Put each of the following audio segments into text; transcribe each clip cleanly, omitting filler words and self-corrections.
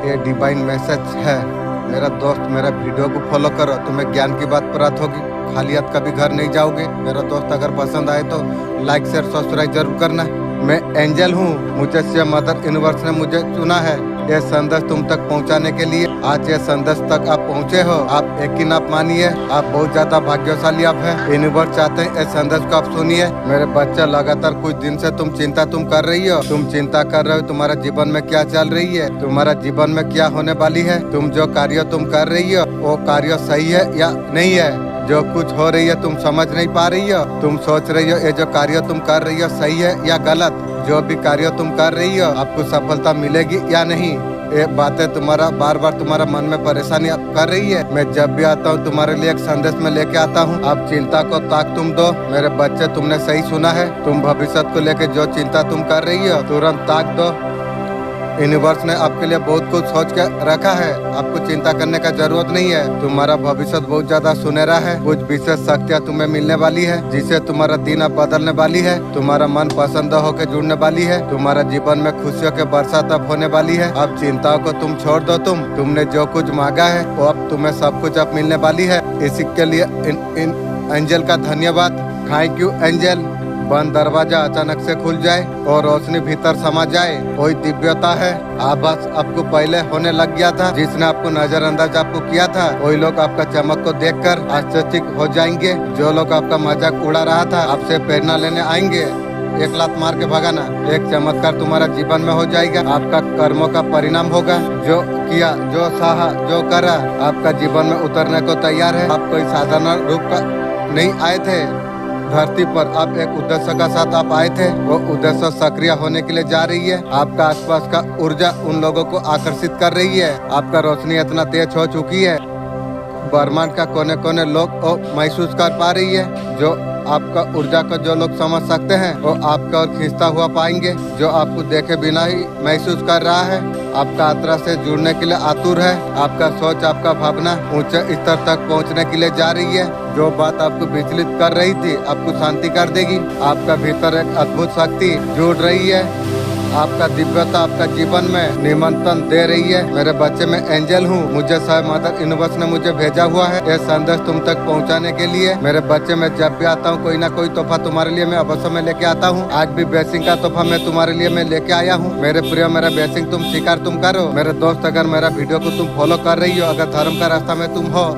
ये divine message है। मेरा दोस्त, मेरा वीडियो को फॉलो करो, तुम्हें ज्ञान की बात प्राप्त होगी, खाली हाथ कभी घर नहीं जाओगे। मेरा दोस्त अगर पसंद आए तो लाइक शेयर सब्सक्राइब जरूर करना। मैं एंजल हूँ, मुझे से मदर यूनिवर्स ने मुझे चुना है ये संदेश तुम तक पहुंचाने के लिए। आज ये संदेश तक आप पहुंचे हो, आप यकीन आप मानिए, आप बहुत ज्यादा भाग्यशाली आप हैं। यूनिवर्स चाहते हैं इस संदेश को आप सुनिए। मेरे बच्चे, लगातार कुछ दिन से तुम चिंता कर रही हो, तुम चिंता कर रहे हो तुम्हारा जीवन में क्या चल रही है, तुम्हारा जीवन में क्या होने वाली है, तुम जो कार्य तुम कर रही हो वो कार्य सही है या नहीं है। जो कुछ हो रही है तुम समझ नहीं पा रही हो, तुम सोच रही हो ये जो कार्य तुम कर रही हो सही है या गलत। जो भी कार्य तुम कर रही हो आपको सफलता मिलेगी या नहीं, ये बातें तुम्हारा बार बार तुम्हारा मन में परेशानी कर रही है। मैं जब भी आता हूँ तुम्हारे लिए एक संदेश में लेके आता हूँ। आप चिंता को ताक तुम दो। मेरे बच्चे, तुमने सही सुना है, तुम भविष्य को लेके जो चिंता तुम कर रही हो तुरंत ताक दो। यूनिवर्स ने आपके लिए बहुत कुछ सोच के रखा है, आपको चिंता करने का जरूरत नहीं है। तुम्हारा भविष्य बहुत ज्यादा सुनहरा है, कुछ विशेष शक्तियाँ तुम्हें मिलने वाली है जिससे तुम्हारा दिन अब बदलने वाली है, तुम्हारा मन पसंद होकर जुड़ने वाली है, तुम्हारा जीवन में खुशियों के बरसात अब होने वाली है। अब चिंताओं को तुम छोड़ दो। तुमने जो कुछ मांगा है वो अब तुम्हें सब कुछ अब मिलने वाली है। इसी के लिए एंजल का धन्यवाद। Thank you angel. बंद दरवाजा अचानक से खुल जाए और रोशनी भीतर समा जाए, कोई दिव्यता है। आभास आपको पहले होने लग गया था, जिसने आपको नजरअंदाज आपको किया था वही लोग आपका चमक को देखकर आश्चर्यचकित हो जाएंगे। जो लोग आपका मजाक उड़ा रहा था आपसे प्रेरणा लेने आएंगे। एक लात मार के भगाना, एक चमत्कार तुम्हारा जीवन में हो जाएगा। आपका कर्मों का परिणाम होगा, जो किया, जो सहा, जो करा आपका जीवन में उतरने को तैयार है। आप कोई साधारण रूप का नहीं आए थे धरती पर, आप एक उद्देश्य का साथ आप आए थे। वो उद्देश्य सक्रिय होने के लिए जा रही है। आपका आसपास का ऊर्जा उन लोगों को आकर्षित कर रही है। आपका रोशनी इतना तेज हो चुकी है, ब्रह्मांड का कोने कोने लोग महसूस कर पा रही है। जो आपका ऊर्जा को जो लोग समझ सकते हैं वो आपका और खींचता हुआ पाएंगे। जो आपको देखे बिना ही महसूस कर रहा है, आपका यात्रा से जुड़ने के लिए आतुर है। आपका सोच, आपका भावना ऊंचे स्तर तक पहुंचने के लिए जा रही है। जो बात आपको विचलित कर रही थी आपको शांति कर देगी। आपका भीतर एक अद्भुत शक्ति जुड़ रही है। आपका दिव्यता आपका जीवन में निमंत्रण दे रही है। मेरे बच्चे, मैं एंजल हूँ, मुझे शायद मदर यूनिवर्स ने मुझे भेजा हुआ है यह संदेश तुम तक पहुँचाने के लिए। मेरे बच्चे, मैं जब भी आता हूँ कोई ना कोई तोहफा तुम्हारे लिए मैं अवश्य में लेके आता हूँ। आज भी ब्लेसिंग का तोहफा मैं तुम्हारे लिए मैं लेके आया हूँ। मेरे प्रिय, मेरा ब्लेसिंग तुम स्वीकार तुम करो। मेरे दोस्त, अगर मेरा वीडियो को तुम फॉलो कर रही हो, अगर धर्म का रास्ता में तुम हो,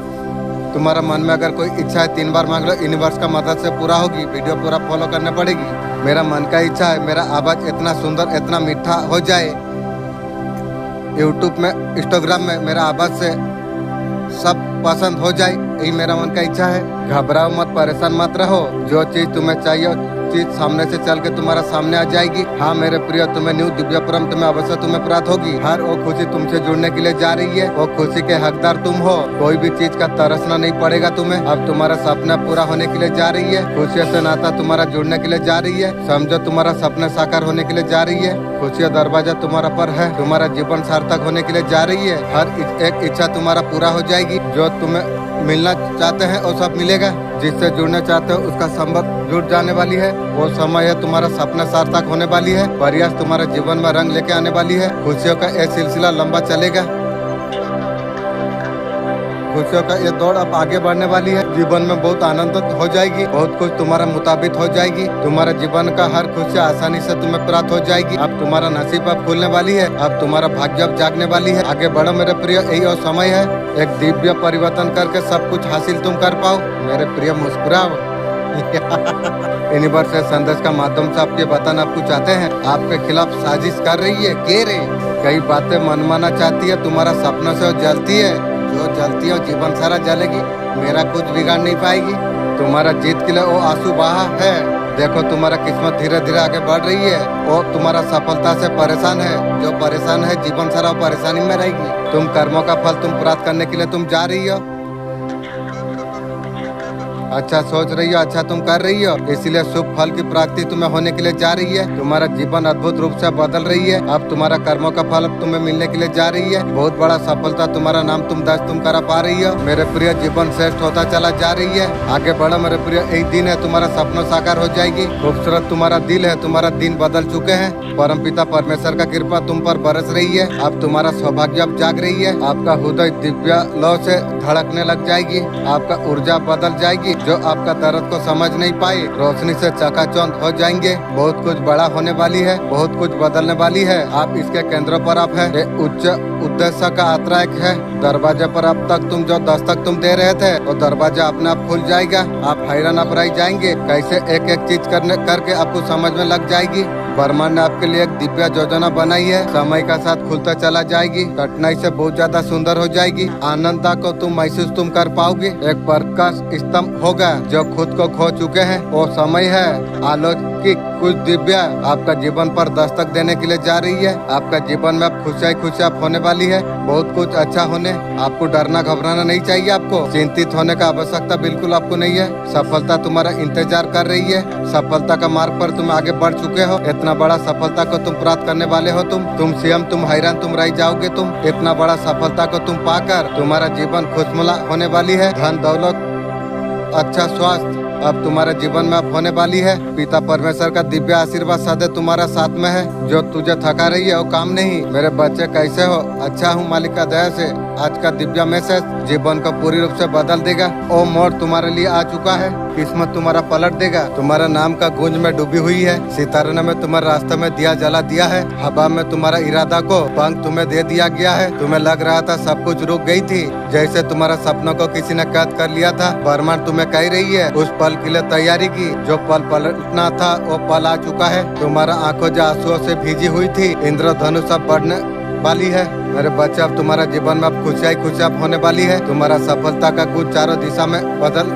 तुम्हारा मन में अगर कोई इच्छा है 3 बार मांग लो, यूनिवर्स का मदद से पूरा होगी। वीडियो पूरा फॉलो करने पड़ेगी। मेरा मन का इच्छा है मेरा आवाज इतना सुंदर, इतना मीठा हो जाए, यूट्यूब में, इंस्टाग्राम में मेरा आवाज से सब पसंद हो जाए, यही मेरा मन का इच्छा है। घबराओ मत, परेशान मत रहो। जो चीज तुम्हें चाहिए चीज सामने से चल के तुम्हारा सामने आ जाएगी। हाँ मेरे प्रिय, तुम्हें न्यू दिव्य परम तुम्हें अवश्य तुम्हें प्राप्त होगी। हर वो खुशी तुमसे जुड़ने के लिए जा रही है, वो खुशी के हकदार तुम हो। कोई भी चीज का तरसना नहीं पड़ेगा तुम्हें। अब तुम्हारा सपना पूरा होने के लिए जा रही है। खुशियों से नाता तुम्हारा जुड़ने के लिए जा रही है। समझो तुम्हारा सपना साकार होने के लिए जा रही है। खुशियों दरवाजा तुम्हारा पर है। तुम्हारा जीवन सार्थक होने के लिए जा रही है। हर एक इच्छा तुम्हारा पूरा हो जाएगी। जो तुम्हें मिलना चाहते हैं वो सब मिलेगा। जिससे जुड़ना चाहते हो उसका संभव जुड़ जाने वाली है। वो समय है तुम्हारा सपना सार्थक होने वाली है। प्रयास तुम्हारे जीवन में रंग लेके आने वाली है। खुशियों का यह सिलसिला लंबा चलेगा। खुशियों का ये दौड़ अब आगे बढ़ने वाली है। जीवन में बहुत आनंद हो जाएगी। बहुत कुछ तुम्हारा मुताबिक हो जाएगी। तुम्हारा जीवन का हर खुशी आसानी से तुम्हें प्राप्त हो जाएगी। अब तुम्हारा नसीब अब खुलने वाली है। अब तुम्हारा भाग्य अब जागने वाली है। आगे बढ़ो मेरे प्रिय, यही और समय है एक दिव्य परिवर्तन करके सब कुछ हासिल तुम कर पाओ। मेरे प्रिय, मुस्कुराओ। यूनिवर्स संदेश का माध्यम से आपके बताना आपको चाहते हैं आपके खिलाफ साजिश कर रही है। के रे कई बातें मनमाना चाहती है, तुम्हारा सपनों से जलती है। जो जलती है जीवन सारा जलेगी, मेरा कुछ बिगाड़ नहीं पाएगी। तुम्हारा जीत के लिए वो आंसू बहा है। देखो तुम्हारा किस्मत धीरे धीरे आगे बढ़ रही है। वो तुम्हारा सफलता से परेशान है। जो परेशान है जीवन सारा परेशानी में रहेगी। तुम कर्मों का फल तुम प्राप्त करने के लिए तुम जा रही हो। अच्छा सोच रही हो, अच्छा तुम कर रही हो, इसलिए शुभ फल की प्राप्ति तुम्हें होने के लिए जा रही है। तुम्हारा जीवन अद्भुत रूप से बदल रही है। अब तुम्हारा कर्मों का फल अब तुम्हें मिलने के लिए जा रही है। बहुत बड़ा सफलता तुम्हारा नाम तुम दर्ज तुम करा पा रही हो। मेरे प्रिय, जीवन श्रेष्ठ होता चला जा रही है। आगे बढ़ो मेरे प्रिय, एक दिन है तुम्हारा सपना साकार हो जाएगी। खूबसूरत तुम्हारा दिल है, तुम्हारा दिन बदल चुके हैं। परम पिता परमेश्वर का कृपा तुम पर बरस रही है। अब तुम्हारा सौभाग्य अब जाग रही है। आपका हृदय दिव्य लौ से धड़कने लग जाएगी। आपका ऊर्जा बदल जाएगी। जो आपका दर्द को समझ नहीं पाए रोशनी से चकाचौंध हो जाएंगे। बहुत कुछ बड़ा होने वाली है, बहुत कुछ बदलने वाली है। आप इसके केंद्रों पर आप है। उच्च उद्देश्य का यात्रा एक है। दरवाजे पर अब तक तुम जो दस्तक तुम दे रहे थे वो दरवाजा अपने आप खुल जाएगा। आप हैरान अब रह जाएंगे कैसे एक एक चीज करके आपको समझ में लग जाएगी। ब्रह्मांड ने आपके लिए एक दिव्य योजना बनाई है। समय का साथ खुलता चला जाएगी। कठिनाई से बहुत ज्यादा सुंदर हो जाएगी। आनंदता को तुम महसूस तुम कर पाओगे। एक प्रकाश स्तंभ होगा जो खुद को खो चुके हैं। वो समय है अलौकिक कुछ दिव्य आपका जीवन पर दस्तक देने के लिए जा रही है। आपका जीवन में अब खुशियाँ होने वाली है। बहुत कुछ अच्छा होने। आपको डरना घबराना नहीं चाहिए। आपको चिंतित होने का आवश्यकता बिल्कुल आपको नहीं है। सफलता तुम्हारा इंतजार कर रही है। सफलता का मार्ग पर तुम आगे बढ़ चुके हो। इतना बड़ा सफलता को तुम प्राप्त करने वाले हो। तुम स्वयं तुम हैरान तुम रह जाओगे। तुम इतना बड़ा सफलता को तुम पाकर तुम्हारा जीवन खुशनुमा होने वाली है। धन दौलत अच्छा स्वास्थ्य अब तुम्हारे जीवन में अब होने वाली है। पिता परमेश्वर का दिव्य आशीर्वाद सदैव तुम्हारा साथ में है। जो तुझे थका रही है वो काम नहीं। मेरे बच्चे कैसे हो? अच्छा हूँ मालिक का दया से। आज का दिव्य मैसेज जीवन को पूरी रूप से बदल देगा। ओ मोड़ तुम्हारे लिए आ चुका है। किस्मत तुम्हारा पलट देगा। तुम्हारा नाम का गूंज में डूबी हुई है। सितारे में तुम्हारे रास्ते में दिया जला दिया है। हवा में तुम्हारा इरादा को पंख तुम्हें दे दिया गया है। तुम्हें लग रहा था सब कुछ रुक गई थी, जैसे तुम्हारा सपनों को किसी ने कैद कर लिया था। ब्रह्मांड तुम्हें कह रही है उस पल के लिए तैयारी की। जो पल पलटना था वो पल आ चुका है। तुम्हारा आंखों जो आंसुओं से भीजी हुई थी इंद्रधनुष अब बढ़ने वाली है। मेरे बच्चे, अब तुम्हारा जीवन में अब खुशियाँ होने वाली है। तुम्हारा सफलता का कुछ चारों दिशा में बदल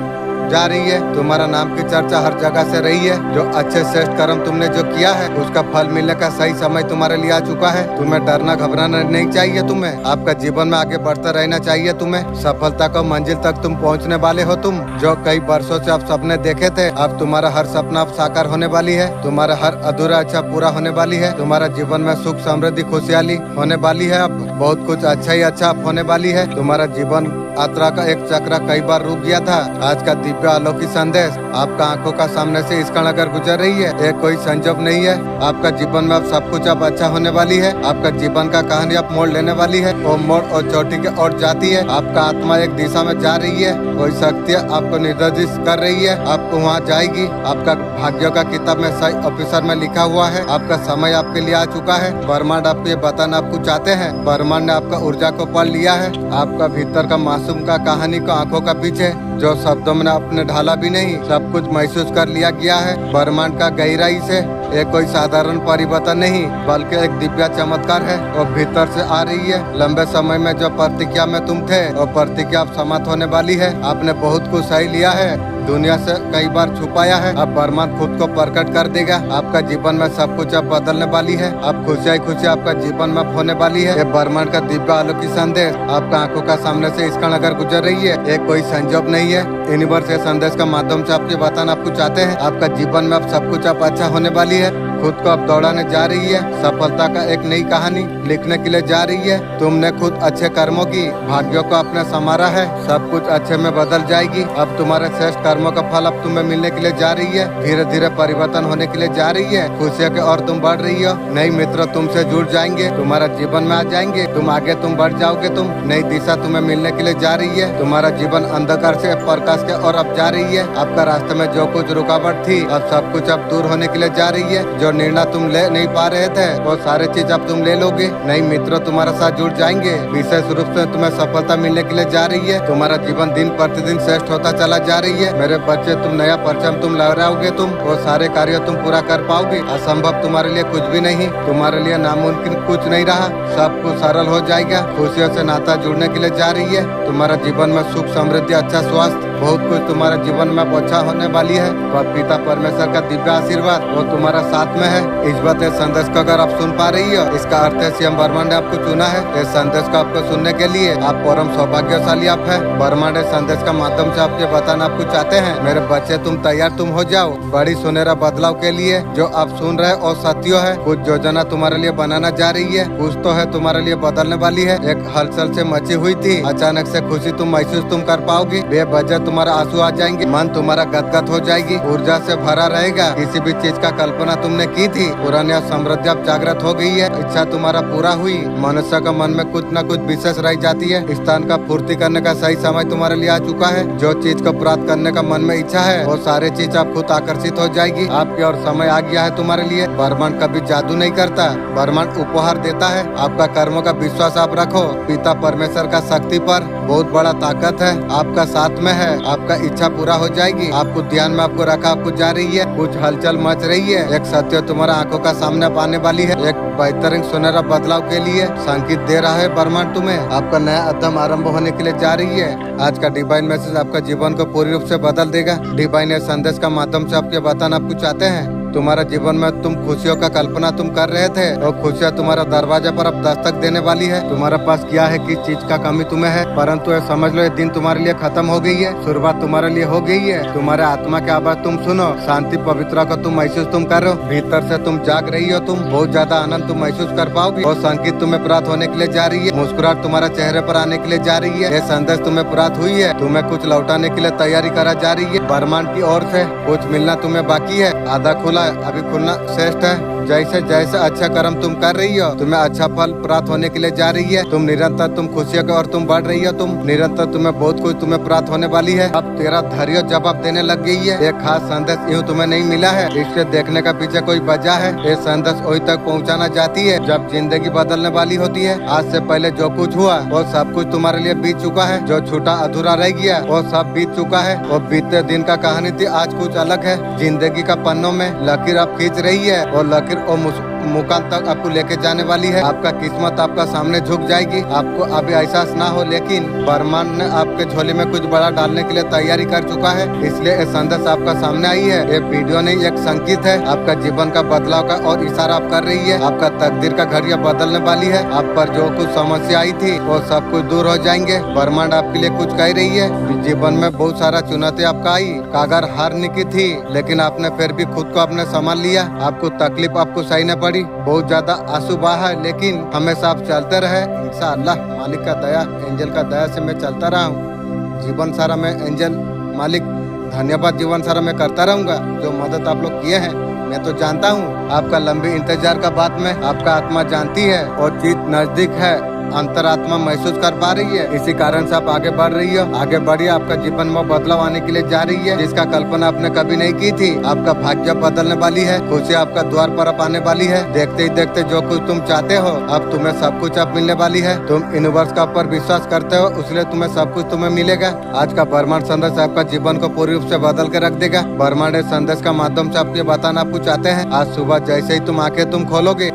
जा रही है। तुम्हारा नाम की चर्चा हर जगह से रही है। जो अच्छे श्रेष्ठ कर्म तुमने जो किया है उसका फल मिलने का सही समय तुम्हारे लिए आ चुका है। तुम्हें डरना घबराना नहीं चाहिए। तुम्हें आपका जीवन में आगे बढ़ते रहना चाहिए। तुम्हें सफलता को मंजिल तक तुम पहुंचने वाले हो। तुम जो कई वर्षों से आप सपने देखे थे अब तुम्हारा हर सपना अब साकार होने वाली है। तुम्हारा हर अधूरा अच्छा पूरा होने वाली है। तुम्हारा जीवन में सुख समृद्धि खुशहाली होने वाली है। अब बहुत कुछ अच्छा ही अच्छा होने वाली है। तुम्हारा जीवन यात्रा का एक चक्र कई बार रुक गया था। आज का दिव्य अलौकिक संदेश आपका आंखों का सामने से इस क्षण अगर गुजर रही है ये कोई संजोग नहीं है। आपका जीवन में अब सब कुछ अब अच्छा होने वाली है। आपका जीवन का कहानी अब मोड़ लेने वाली है। वो मोड़ और चोटी के ओर जाती है। आपका आत्मा एक दिशा में जा रही है। कोई शक्ति आपको निर्देशित कर रही है। आपको वहाँ जाएगी। आपका भाग्यों का किताब में सही ऑफिसर में लिखा हुआ है। आपका समय आपके लिए आ चुका है। ब्रह्मांड आपको ये बताना आपको चाहते हैं। ब्रह्मांड ने आपका ऊर्जा को पढ़ लिया है। आपका भीतर का मासूम का कहानी को आंखों का पीछे जो शब्दों में आपने ढाला भी नहीं सब कुछ महसूस कर लिया गया है। ब्रह्मांड का गहराई से ये कोई साधारण परिवर्तन नहीं बल्कि एक दिव्य चमत्कार है। वो भीतर से आ रही है। लंबे समय में जो प्रतिज्ञा में तुम थे वो प्रतिज्ञा अब समाप्त होने वाली है। आपने बहुत कुछ सही लिया है, दुनिया से कई बार छुपाया है। अब ब्रह्मांड खुद को प्रकट कर देगा। आपका जीवन में सब कुछ अब बदलने वाली है। अब खुशियाँ आपका जीवन में होने वाली है। ये ब्रह्मांड का दिव्य अलौकिक संदेश आपका आंखों का सामने से इस क्षण अगर गुजर रही है ये कोई संजोग नहीं है। यूनिवर्स संदेश का माध्यम से आपके बताना आपको चाहते हैं। आपका जीवन में अब सब कुछ अब अच्छा होने वाली है। खुद को अब दौड़ाने जा रही है। सफलता का एक नई कहानी लिखने के लिए जा रही है। तुमने खुद अच्छे कर्मों की भाग्यों को अपने संवारा है। सब कुछ अच्छे में बदल जाएगी। अब तुम्हारे श्रेष्ठ कर्मों का फल अब तुम्हें मिलने के लिए जा रही है। धीरे धीरे परिवर्तन होने के लिए जा रही है। खुशियों के और तुम बढ़ रही हो। नई मित्र तुमसे जुड़ जाएंगे, तुम्हारा जीवन में आ जाएंगे। तुम आगे तुम बढ़ जाओगे। तुम नई दिशा तुम्हें मिलने के लिए जा रही है। तुम्हारा जीवन अंधकार से प्रकाश के और अब जा रही है। आपका रास्ते में जो कुछ रुकावट थी अब सब कुछ अब दूर होने के लिए जा रही है। जो निर्णय तुम ले नहीं पा रहे थे वो सारे चीज अब तुम ले लोगे। नई मित्र तुम्हारे साथ जुड़ जाएंगे। विशेष रूप से तुम्हें सफलता मिलने के लिए जा रही है। तुम्हारा जीवन दिन प्रतिदिन श्रेष्ठ होता चला जा रही है। मेरे बच्चे, तुम नया परचम तुम लहराओगे। तुम वो सारे कार्य तुम पूरा कर पाओगे। असंभव तुम्हारे लिए कुछ भी नहीं। तुम्हारे लिए नामुमकिन कुछ नहीं रहा। सब कुछ सरल हो जाएगा। खुशियों से नाता जुड़ने के लिए जा रही है। तुम्हारा जीवन में सुख समृद्धि अच्छा स्वास्थ्य बहुत कुछ तुम्हारे जीवन में अब अच्छा होने वाली है। और पिता परमेश्वर का दिव्य आशीर्वाद वो तुम्हारा साथ में है। इस बात इस संदेश को अगर आप सुन पा रही हो, इसका अर्थ है सीएम ब्रह्मांड ने आपको चुना है। इस संदेश को आपको सुनने के लिए आप परम सौभाग्यशाली आप है। ब्रह्मांड इस संदेश का माध्यम से आपके बताना आपको चाहते हैं, मेरे बच्चे तुम तैयार तुम हो जाओ बड़ी सुनहरा बदलाव के लिए। जो आप सुन रहे और सत्य है, कुछ योजना तुम्हारे लिए बनाना जा रही है, कुछ तो है तुम्हारे लिए बदलने वाली है। एक हलचल से मची हुई थी, अचानक से खुशी तुम महसूस तुम कर पाओगी। बेवजह तुम्हारा आंसू आ जाएंगे, मन तुम्हारा गदगद हो जाएगी, ऊर्जा से भरा रहेगा। किसी भी चीज का कल्पना तुमने की थी, पुरानी और समृद्धि अब जागृत हो गई है। इच्छा तुम्हारा पूरा हुई। मनुष्य का मन में कुछ न कुछ विशेष रह जाती है। स्थान का पूर्ति करने का सही समय तुम्हारे लिए आ चुका है। जो चीज को प्राप्त करने का मन में इच्छा है, वो सारे चीज आप खुद आकर्षित हो जाएगी आपकी और समय आ गया है तुम्हारे लिए। ब्रह्मांड कभी जादू नहीं करता, ब्रह्मांड उपहार देता है। आपका कर्मों का विश्वास आप रखो। पिता परमेश्वर का शक्ति पर बहुत बड़ा ताकत है, आपका साथ में है। आपका इच्छा पूरा हो जाएगी। आपको ध्यान में आपको रखा आपको जा रही है। कुछ हलचल मच रही है। एक सत्य तुम्हारा आंखों का सामने पाने वाली है। एक बेहतरीन सुनहरा बदलाव के लिए संकेत दे रहा है ब्रह्मांड तुम्हें। आपका नया अध्ययन आरंभ होने के लिए जा रही है। आज का डिवाइन मैसेज आपका जीवन को पूरी रूप से बदल देगा। डिवाइन इस संदेश का माध्यम से आपके बताना आपको चाहते हैं, तुम्हारे जीवन में तुम खुशियों का कल्पना तुम कर रहे थे और खुशियाँ तुम्हारा दरवाजा पर अब दस्तक देने वाली है। तुम्हारे पास क्या है, किस चीज का कमी तुम्हें है, परंतु ये समझ लो ये दिन तुम्हारे लिए खत्म हो गई है। शुरुआत तुम्हारे लिए हो गई है। तुम्हारे आत्मा की आवाज तुम सुनो, शांति पवित्रता को तुम महसूस तुम करो। भीतर से तुम जाग रही हो, तुम बहुत ज्यादा आनंद तुम महसूस कर पाओगी और संकेत तुम्हें प्राप्त होने के लिए जा रही है। मुस्कुराहट तुम्हारा चेहरे पर आने के लिए जा रही है। ये संदेश तुम्हें प्राप्त हुई है। तुम्हें कुछ लौटाने के लिए तैयारी करा जा रही है। ब्रह्मांड की ओर से कुछ मिलना तुम्हें बाकी है। आधा खुला है, अभी खुलना श्रेष्ठ है। जैसे जैसे अच्छा कर्म तुम कर रही हो, तुम्हें अच्छा फल प्राप्त होने के लिए जा रही है। तुम निरंतर तुम खुशियों की और तुम बढ़ रही हो। तुम निरंतर तुम्हें बहुत कुछ तुम्हें प्राप्त होने वाली है। अब तेरा धैर्य जवाब देने लग गई है। एक खास संदेश यूँ तुम्हें नहीं मिला है, इससे देखने का पीछे कोई वजह है। ये संदेश वही तक पहुँचाना चाहती है जब जिंदगी बदलने वाली होती है। आज से पहले जो कुछ हुआ वो सब कुछ तुम्हारे लिए बीत चुका है। जो छूटा अधूरा रह गया वो सब बीत चुका है। वो बीते दिन का कहानी थी, आज कुछ अलग है। जिंदगी का पन्नों में लकीर अब खींच रही है और लकीर और मुकाम तक आपको लेके जाने वाली है। आपका किस्मत आपका सामने झुक जाएगी। आपको अभी एहसास ना हो, लेकिन ब्रह्मांड ने आपके झोले में कुछ बड़ा डालने के लिए तैयारी कर चुका है। इसलिए ये संदेश आपका सामने आई है। ये वीडियो नहीं, एक संकेत है आपका जीवन का बदलाव का और इशारा आप कर रही है। आपका तकदीर का घड़ियां बदलने वाली है। आप पर जो कुछ समस्या आई थी वो सब कुछ दूर हो जाएंगे। ब्रह्मांड आपके लिए कुछ कह रही है। जीवन में बहुत सारा चुनौती आपका आई, कागर हार निकी थी, लेकिन आपने फिर भी खुद को आपने संभाल लिया। आपको तकलीफ आपको सहने पड़ी, बहुत ज्यादा आंसू बहा है, लेकिन हमेशा आप चलते रहे। इंशाअल्लाह मालिक का दया, एंजल का दया से मैं चलता रहा हूँ। जीवन सारा मैं एंजल मालिक धन्यवाद जीवन सारा मैं करता रहूंगा। जो मदद आप लोग किए हैं मैं तो जानता हूँ। आपका लंबे इंतजार का बात में आपका आत्मा जानती है और जीत नजदीक है। अंतरात्मा महसूस कर पा रही है। इसी कारण से आप आगे बढ़ रही हो। आगे बढ़िए, आपका जीवन में बदलाव आने के लिए जा रही है, जिसका कल्पना आपने कभी नहीं की थी। आपका भाग्य बदलने वाली है। खुशी आपका द्वार पर अब आने वाली है। देखते ही देखते जो कुछ तुम चाहते हो अब तुम्हें सब कुछ अब मिलने वाली है। तुम यूनिवर्स का ऊपर विश्वास करते हो, इसलिए तुम्हें सब कुछ तुम्हें मिलेगा। आज का ब्रह्मांड संदेश आपका जीवन को पूरी रूप से बदल के रख देगा। ब्रह्मांड संदेश का माध्यम से आपके बताना आपको चाहते हैं। आज सुबह जैसे ही तुम आंखें तुम खोलोगे,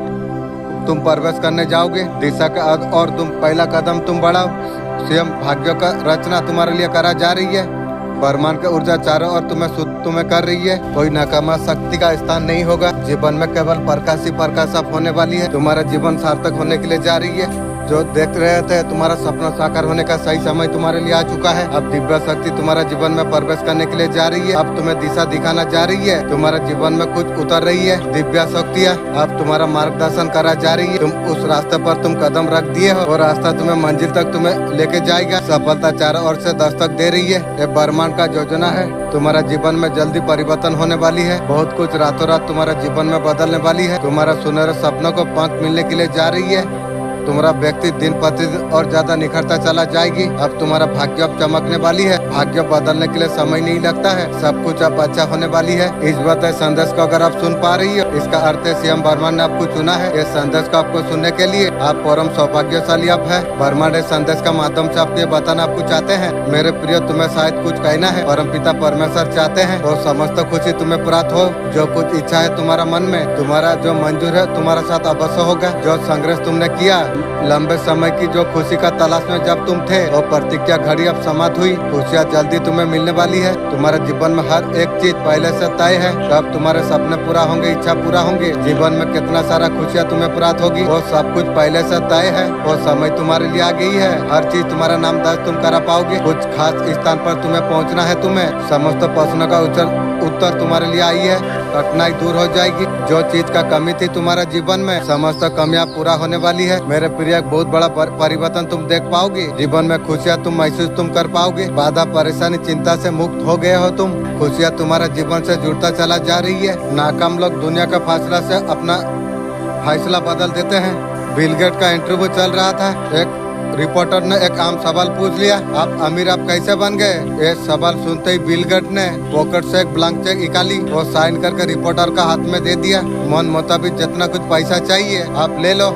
तुम प्रवेश करने जाओगे दिशा का और तुम पहला कदम तुम बढ़ाओ। स्वयं भाग्य का रचना तुम्हारे लिए करा जा रही है। ब्रह्मांड की ऊर्जा चारों ओर तुम्हें कर रही है। कोई नकामा शक्ति का स्थान नहीं होगा। जीवन में केवल प्रकाश ही प्रकाश आप होने वाली है। तुम्हारा जीवन सार्थक होने के लिए जा रही है। जो देख रहे थे तुम्हारा सपना साकार होने का सही समय तुम्हारे लिए आ चुका है। अब दिव्य शक्ति तुम्हारा जीवन में प्रवेश करने के लिए जा रही है। अब तुम्हें दिशा दिखाना जा रही है। तुम्हारे जीवन में कुछ उतर रही है। दिव्य शक्तियाँ अब तुम्हारा मार्गदर्शन करा जा रही है। तुम उस रास्ते पर तुम कदम रख दिए हो और रास्ता तुम्हें मंजिल तक तुम्हें लेके जाएगा। सफलता चारों ओर से दस्तक दे रही है। ये ब्रह्मांड का योजना है। तुम्हारा जीवन में जल्दी परिवर्तन होने वाली है। बहुत कुछ रातों रात तुम्हारा जीवन में बदलने वाली है। तुम्हारा सुनहरे सपनों को पंख मिलने के लिए जा रही है। तुम्हारा व्यक्ति दिन प्रतिदिन और ज्यादा निखरता चला जाएगी। अब तुम्हारा भाग्य अब चमकने वाली है। भाग्य बदलने के लिए समय नहीं लगता है। सब कुछ अब अच्छा होने वाली है। इस बात संदेश को अगर आप सुन पा रही हो, इसका अर्थ है सीएम ब्रह्मांड ने आपको चुना है। इस संदेश को आपको सुनने के लिए आप परम सौभाग्यशाली आप है। ब्रह्मांड इस संदेश का माध्यम से आपको बताना आपको चाहते हैं, मेरे प्रिय तुम्हें शायद कुछ कहना है। परम पिता परमेश्वर चाहते हैं और समस्त खुशी तुम्हें प्राप्त हो। जो कुछ इच्छा है तुम्हारा मन में, तुम्हारा जो मंजूर है तुम्हारा साथ अवश्य होगा। जो संघर्ष तुमने किया, लंबे समय की जो खुशी का तलाश में जब तुम थे, वो प्रतीक्षा घड़ी अब समाप्त हुई। खुशियाँ जल्द जल्दी तुम्हें मिलने वाली है। तुम्हारे जीवन में हर एक चीज पहले से तय है। कब तुम्हारे सपने पूरा होंगे, इच्छा पूरा होंगे, जीवन में कितना सारा खुशियाँ तुम्हें प्राप्त होगी, वो सब कुछ पहले से तय है। वो समय तुम्हारे लिए आ गई है। हर चीज तुम्हारा नाम दर्ज तुम करा पाओगे। कुछ खास स्थान पर तुम्हें पहुँचना है। तुम्हें समस्त प्रश्नों का उत्तर तुम्हारे लिए आई है। कठिनाई दूर हो जाएगी। जो चीज का कमी थी तुम्हारे जीवन में, समस्त कमियां पूरा होने वाली है। मेरे प्रिय, एक बहुत बड़ा परिवर्तन तुम देख पाओगे। जीवन में खुशियां तुम महसूस तुम कर पाओगे। बाधा, परेशानी, चिंता से मुक्त हो गए हो तुम। खुशियां तुम्हारा जीवन से जुड़ता चला जा रही है। नाकाम लोग दुनिया का फैसला से अपना फैसला बदल देते हैं। बिल गेट का इंटरव्यू चल रहा था। एक रिपोर्टर ने एक आम सवाल पूछ लिया, आप अमीर आप कैसे बन गए? ये सवाल सुनते ही बिल गेट ने पॉकेट से एक ब्लैंक चेक निकाली और साइन करके रिपोर्टर का हाथ में दे दिया। मन मुताबिक जितना कुछ पैसा चाहिए आप ले लो।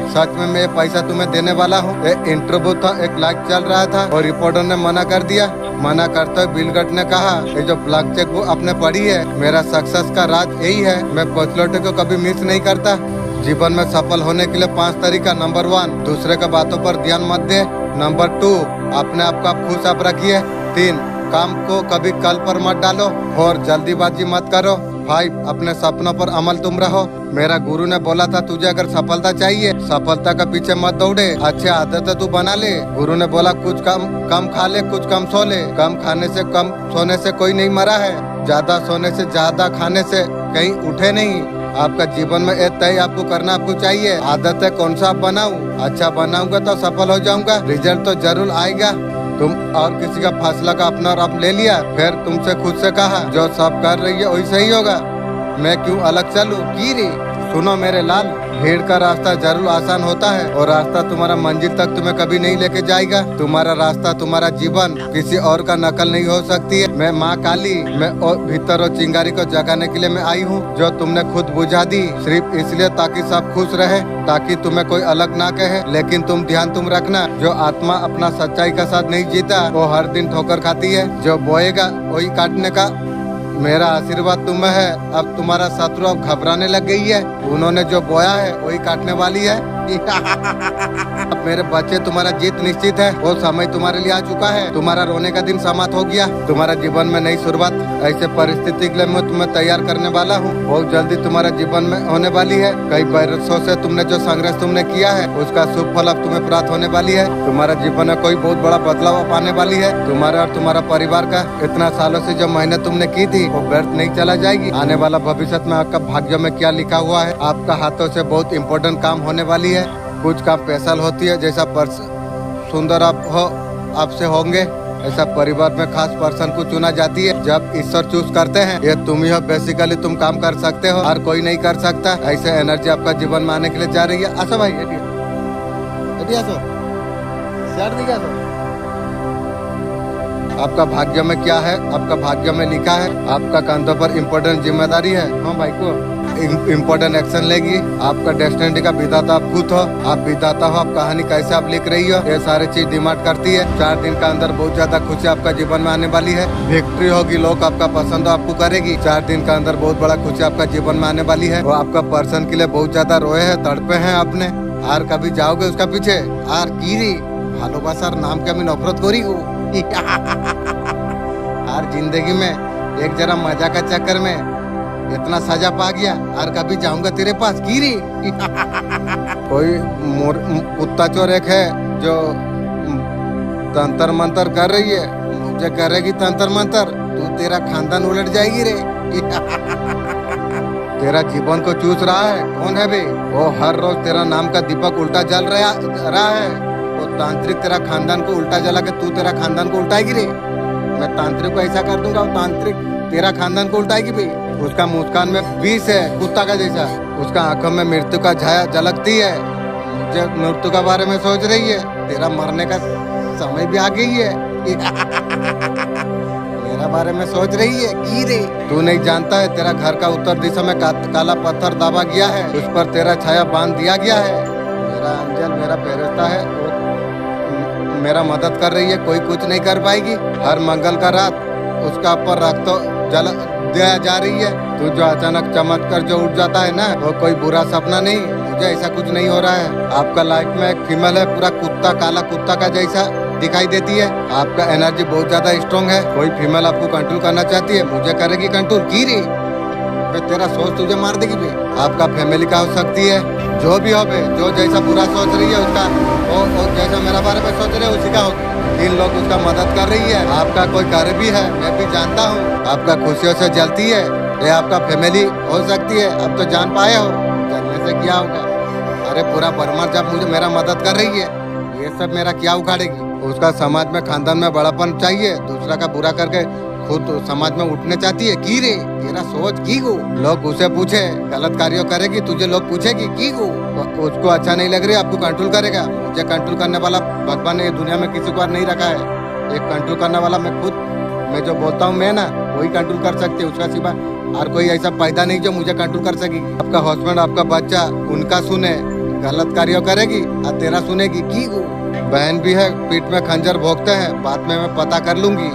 सच में मैं ये पैसा तुम्हें देने वाला हूँ। ये इंटरव्यू था, एक लाइक चल रहा था और रिपोर्टर ने मना कर दिया। मना करते हुए बिल गेट ने कहा, ये जो ब्लैंक चेक वो आपने पढ़ी है, मेरा सक्सेस का राज यही है, मैं पॉपुलैरिटी को कभी मिस नहीं करता। जीवन में सफल होने के लिए 5 तरीका। नंबर 1, दूसरे के बातों पर ध्यान मत दे। नंबर 2, अपने आप को खुश आप रखिए। 3, काम को कभी कल पर मत डालो। 4, जल्दीबाजी मत करो। 5, अपने सपनों पर अमल तुम रहो। मेरा गुरु ने बोला था, तुझे अगर सफलता चाहिए, सफलता के पीछे मत दौड़े, अच्छी आदतें तू बना ले। गुरु ने बोला, कुछ कम खा ले, कुछ कम सो ले। कम खाने से कम सोने से कोई नहीं मरा है। ज्यादा सोने से ज्यादा खाने से कहीं उठे नहीं। आपका जीवन में एक तय आपको करना आपको चाहिए। आदत है कौन सा आप बनाऊं? अच्छा बनाऊंगा तो सफल हो जाऊंगा, रिजल्ट तो जरूर आएगा। तुम और किसी का फैसला का अपना और आप ले लिया, फिर तुमसे खुद से कहा, जो सब कर रही है वही सही होगा, मैं क्यों अलग चलूं? की रे सुनो मेरे लाल, भीड़ का रास्ता जरूर आसान होता है और रास्ता तुम्हारा मंजिल तक तुम्हें कभी नहीं लेके जाएगा। तुम्हारा रास्ता, तुम्हारा जीवन किसी और का नकल नहीं हो सकती है। मैं माँ काली, मैं भीतर और चिंगारी को जगाने के लिए मैं आई हूँ, जो तुमने खुद बुझा दी, सिर्फ इसलिए ताकि सब खुश रहे, ताकि तुम्हें कोई अलग ना कहे। लेकिन तुम ध्यान तुम रखना, जो आत्मा अपना सच्चाई का साथ नहीं जीता, वो हर दिन ठोकर खाती है। जो बोएगा वही काटने का। मेरा आशीर्वाद तुम्हें है। अब तुम्हारा शत्रु अब घबराने लग गई है। उन्होंने जो बोया है वही काटने वाली है। अब मेरे बच्चे, तुम्हारा जीत निश्चित है। वो समय तुम्हारे लिए आ चुका है। तुम्हारा रोने का दिन समाप्त हो गया। तुम्हारा जीवन में नई शुरुआत, ऐसे परिस्थिति के लिए मैं तुम्हें तैयार करने वाला हूँ। बहुत जल्दी तुम्हारा जीवन में होने वाली है। कई बरसों से तुमने जो संघर्ष तुमने किया है, उसका शुभ फल अब तुम्हें प्राप्त होने वाली है। तुम्हारा जीवन में कोई बहुत बड़ा बदलाव पाने वाली है। तुम्हारा और तुम्हारा परिवार का इतना सालों से जो मेहनत तुमने की थी, वो व्यर्थ नहीं चला जाएगी। आने वाला भविष्य में आपका भाग्य में क्या लिखा हुआ है, आपका हाथों से बहुत इम्पोर्टेंट काम होने वाली है। कुछ काम स्पेशल होती है, जैसा सुंदर आप हो, आपसे होंगे, ऐसा परिवार में खास पर्सन को चुना जाती है। जब ईश्वर चूज करते हैं, ये तुम ही हो। बेसिकली तुम काम कर सकते हो और कोई नहीं कर सकता। ऐसे एनर्जी आपका जीवन में आने के लिए जा रही है। आसो भाई, आसो आपका भाग्य में क्या है, आपका भाग्य में लिखा है। आपका कंधों पर इम्पोर्टेंट जिम्मेदारी है। हाँ भाई को इम्पोर्टेंट एक्शन लेगी। आपका डेस्टिनी का विधाता आप खुद हो। आप विधाता हो, आप कहानी कैसे आप लिख रही हो, ये सारी चीज डिमांड करती है। 4 दिन का अंदर बहुत ज्यादा खुशी आपका जीवन में आने वाली है। विक्ट्री होगी, लोग आपका पसंद आपको करेगी। 4 दिन का अंदर बहुत बड़ा खुशी आपका जीवन में आने वाली है। वो आपका पर्सन के लिए बहुत ज्यादा रोए है, तड़पे हैं आपने। आर कभी जाओगे उसका पीछे? आर कीरी भालोबासार नाम के, मैं नफरत करी हूँ। आर जिंदगी में एक जरा मजा का चक्कर में इतना सजा पा गया, और कभी जाऊंगा तेरे पास की रे। कोई कुत्ता चोर एक है जो तंत्र मंत्र कर रही है, मुझे करेगी तंत्र मंत्र, तू तेरा खानदान उलट जाएगी रे। तेरा जीवन को चूस रहा है कौन है बे? वो हर रोज तेरा नाम का दीपक उल्टा जल रहा है। वो तांत्रिक तेरा खानदान को उल्टा जला के तू तेरा खानदान को उल्टाएगी रे। मैं तांत्रिक को ऐसा कर दूंगा, वो तांत्रिक तेरा खानदान को उल्टाएगी भी। उसका मुस्कान में विष है कुत्ता का जैसा, उसका आंखों में मृत्यु का छाया झलकती है। मुझे मृत्यु के बारे में सोच रही है, तेरा मरने का समय भी आ गई है। मेरा बारे में सोच रही है की रे। तू नहीं जानता है, तेरा घर का उत्तर दिशा में काला पत्थर दबा गया है, उस पर तेरा छाया बांध दिया गया है। मेरा अंजल, मेरा फेरिश्ता है, मेरा मदद कर रही है, कोई कुछ नहीं कर पाएगी। हर मंगल का रात उसका ऊपर रख तो जल दिया जा रही है। तू जो अचानक चमक कर जो उठ जाता है ना, वो कोई बुरा सपना नहीं। मुझे ऐसा कुछ नहीं हो रहा है। आपका लाइफ में एक फीमेल है, पूरा कुत्ता, काला कुत्ता का जैसा, दिखाई देती है। आपका एनर्जी बहुत ज्यादा स्ट्रांग है। कोई फीमेल आपको कंट्रोल करना चाहती है, मुझे करेगी कंट्रोल की रे, फिर तेरा सोच तुझे मार देगी बे। आपका फैमिली का हो सकती है, जो भी हो बे, जो जैसा बुरा सोच रही है उसका वो जैसा मेरा बारे में सोच रहे है उसी का होगी। 3 लोग उसका मदद कर रही है। आपका कोई कार्य भी है, मैं भी जानता हूँ। आपका खुशियों से जलती है, ये आपका फैमिली हो सकती है। अब तो जान पाए हो, जलने से क्या होगा। अरे पूरा बर्मा जब मुझे मेरा मदद कर रही है, ये सब मेरा क्या उखाड़ेगी। उसका समाज में खानदान में बड़ापन चाहिए, दूसरा का बुरा करके खुद समाज में उठने चाहती है की रे, तेरा सोच की गो। लोग उसे पूछे गलत कार्य करेगी, तुझे लोग पूछेगी की गो। उसको अच्छा नहीं लग रही, आपको कंट्रोल करेगा। मुझे कंट्रोल करने वाला भगवान ने ये दुनिया में किसी को नहीं रखा है। एक कंट्रोल करने वाला मैं खुद, मैं जो बोलता हूँ मैं ना, वही कंट्रोल कर सकते है। उसका सिवा और कोई ऐसा पैदा नहीं जो मुझे कंट्रोल कर सकेगी। आपका हस्बैंड, आपका बच्चा, उनका सुने, गलत कार्य करेगी और तेरा सुनेगी की गो। बहन भी है, पीठ में खंजर भोगते हैं, बाद में मैं पता कर लूंगी।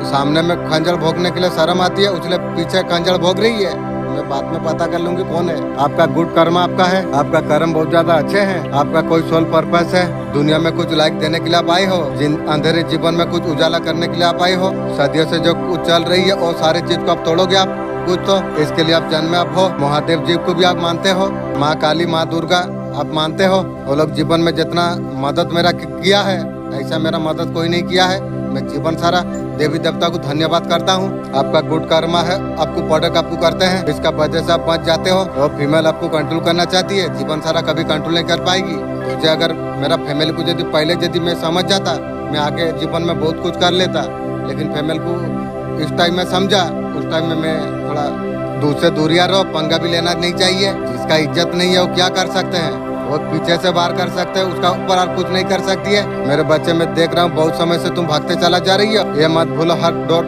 सामने में खंजर भोगने के लिए शर्म आती है, उसने पीछे खंजर भोग रही है, मैं बाद में पता कर लूंगी कौन है। आपका गुड कर्म आपका है, आपका कर्म बहुत ज्यादा अच्छे हैं। आपका कोई सोल पर्पस है, दुनिया में कुछ लाइक देने के लिए आप आए हो, जिन अंधेरे जीवन में कुछ उजाला करने के लिए आप आए हो। सदियों से जो कुछ चल रही है वो सारी चीज को आप तोड़ोगे आप कुछ, तो इसके लिए आप जन्मे आप हो। महादेव जी को भी आप मानते हो, माँ काली, माँ दुर्गा आप मानते हो। वो लोग जीवन में जितना मदद मेरा किया है, ऐसा मेरा मदद कोई नहीं किया है। मैं जीवन सारा देवी देवता को धन्यवाद करता हूँ। आपका गुड कर्मा है, आपको प्रोडक्ट आपको करते हैं, इसका वजह से आप बच जाते हो। और फीमेल आपको कंट्रोल करना चाहती है, जीवन सारा कभी कंट्रोल नहीं कर पाएगी। मुझे अगर मेरा फैमिली को यदि पहले यदि मैं समझ जाता, मैं आगे जीवन में बहुत कुछ कर लेता। लेकिन फैमिली को इस टाइम में समझा, उस टाइम में मैं थोड़ा दूर से दूरिया रहो। पंगा भी लेना नहीं चाहिए, जिसका इज्जत नहीं है वो क्या कर सकते हैं, वो पीछे से बाहर कर सकते हैं, उसका ऊपर और कुछ नहीं कर सकती है। मेरे बच्चे मैं देख रहा हूँ बहुत समय से तुम भागते चला जा रही हो। ये मत भूलो, हर दौड़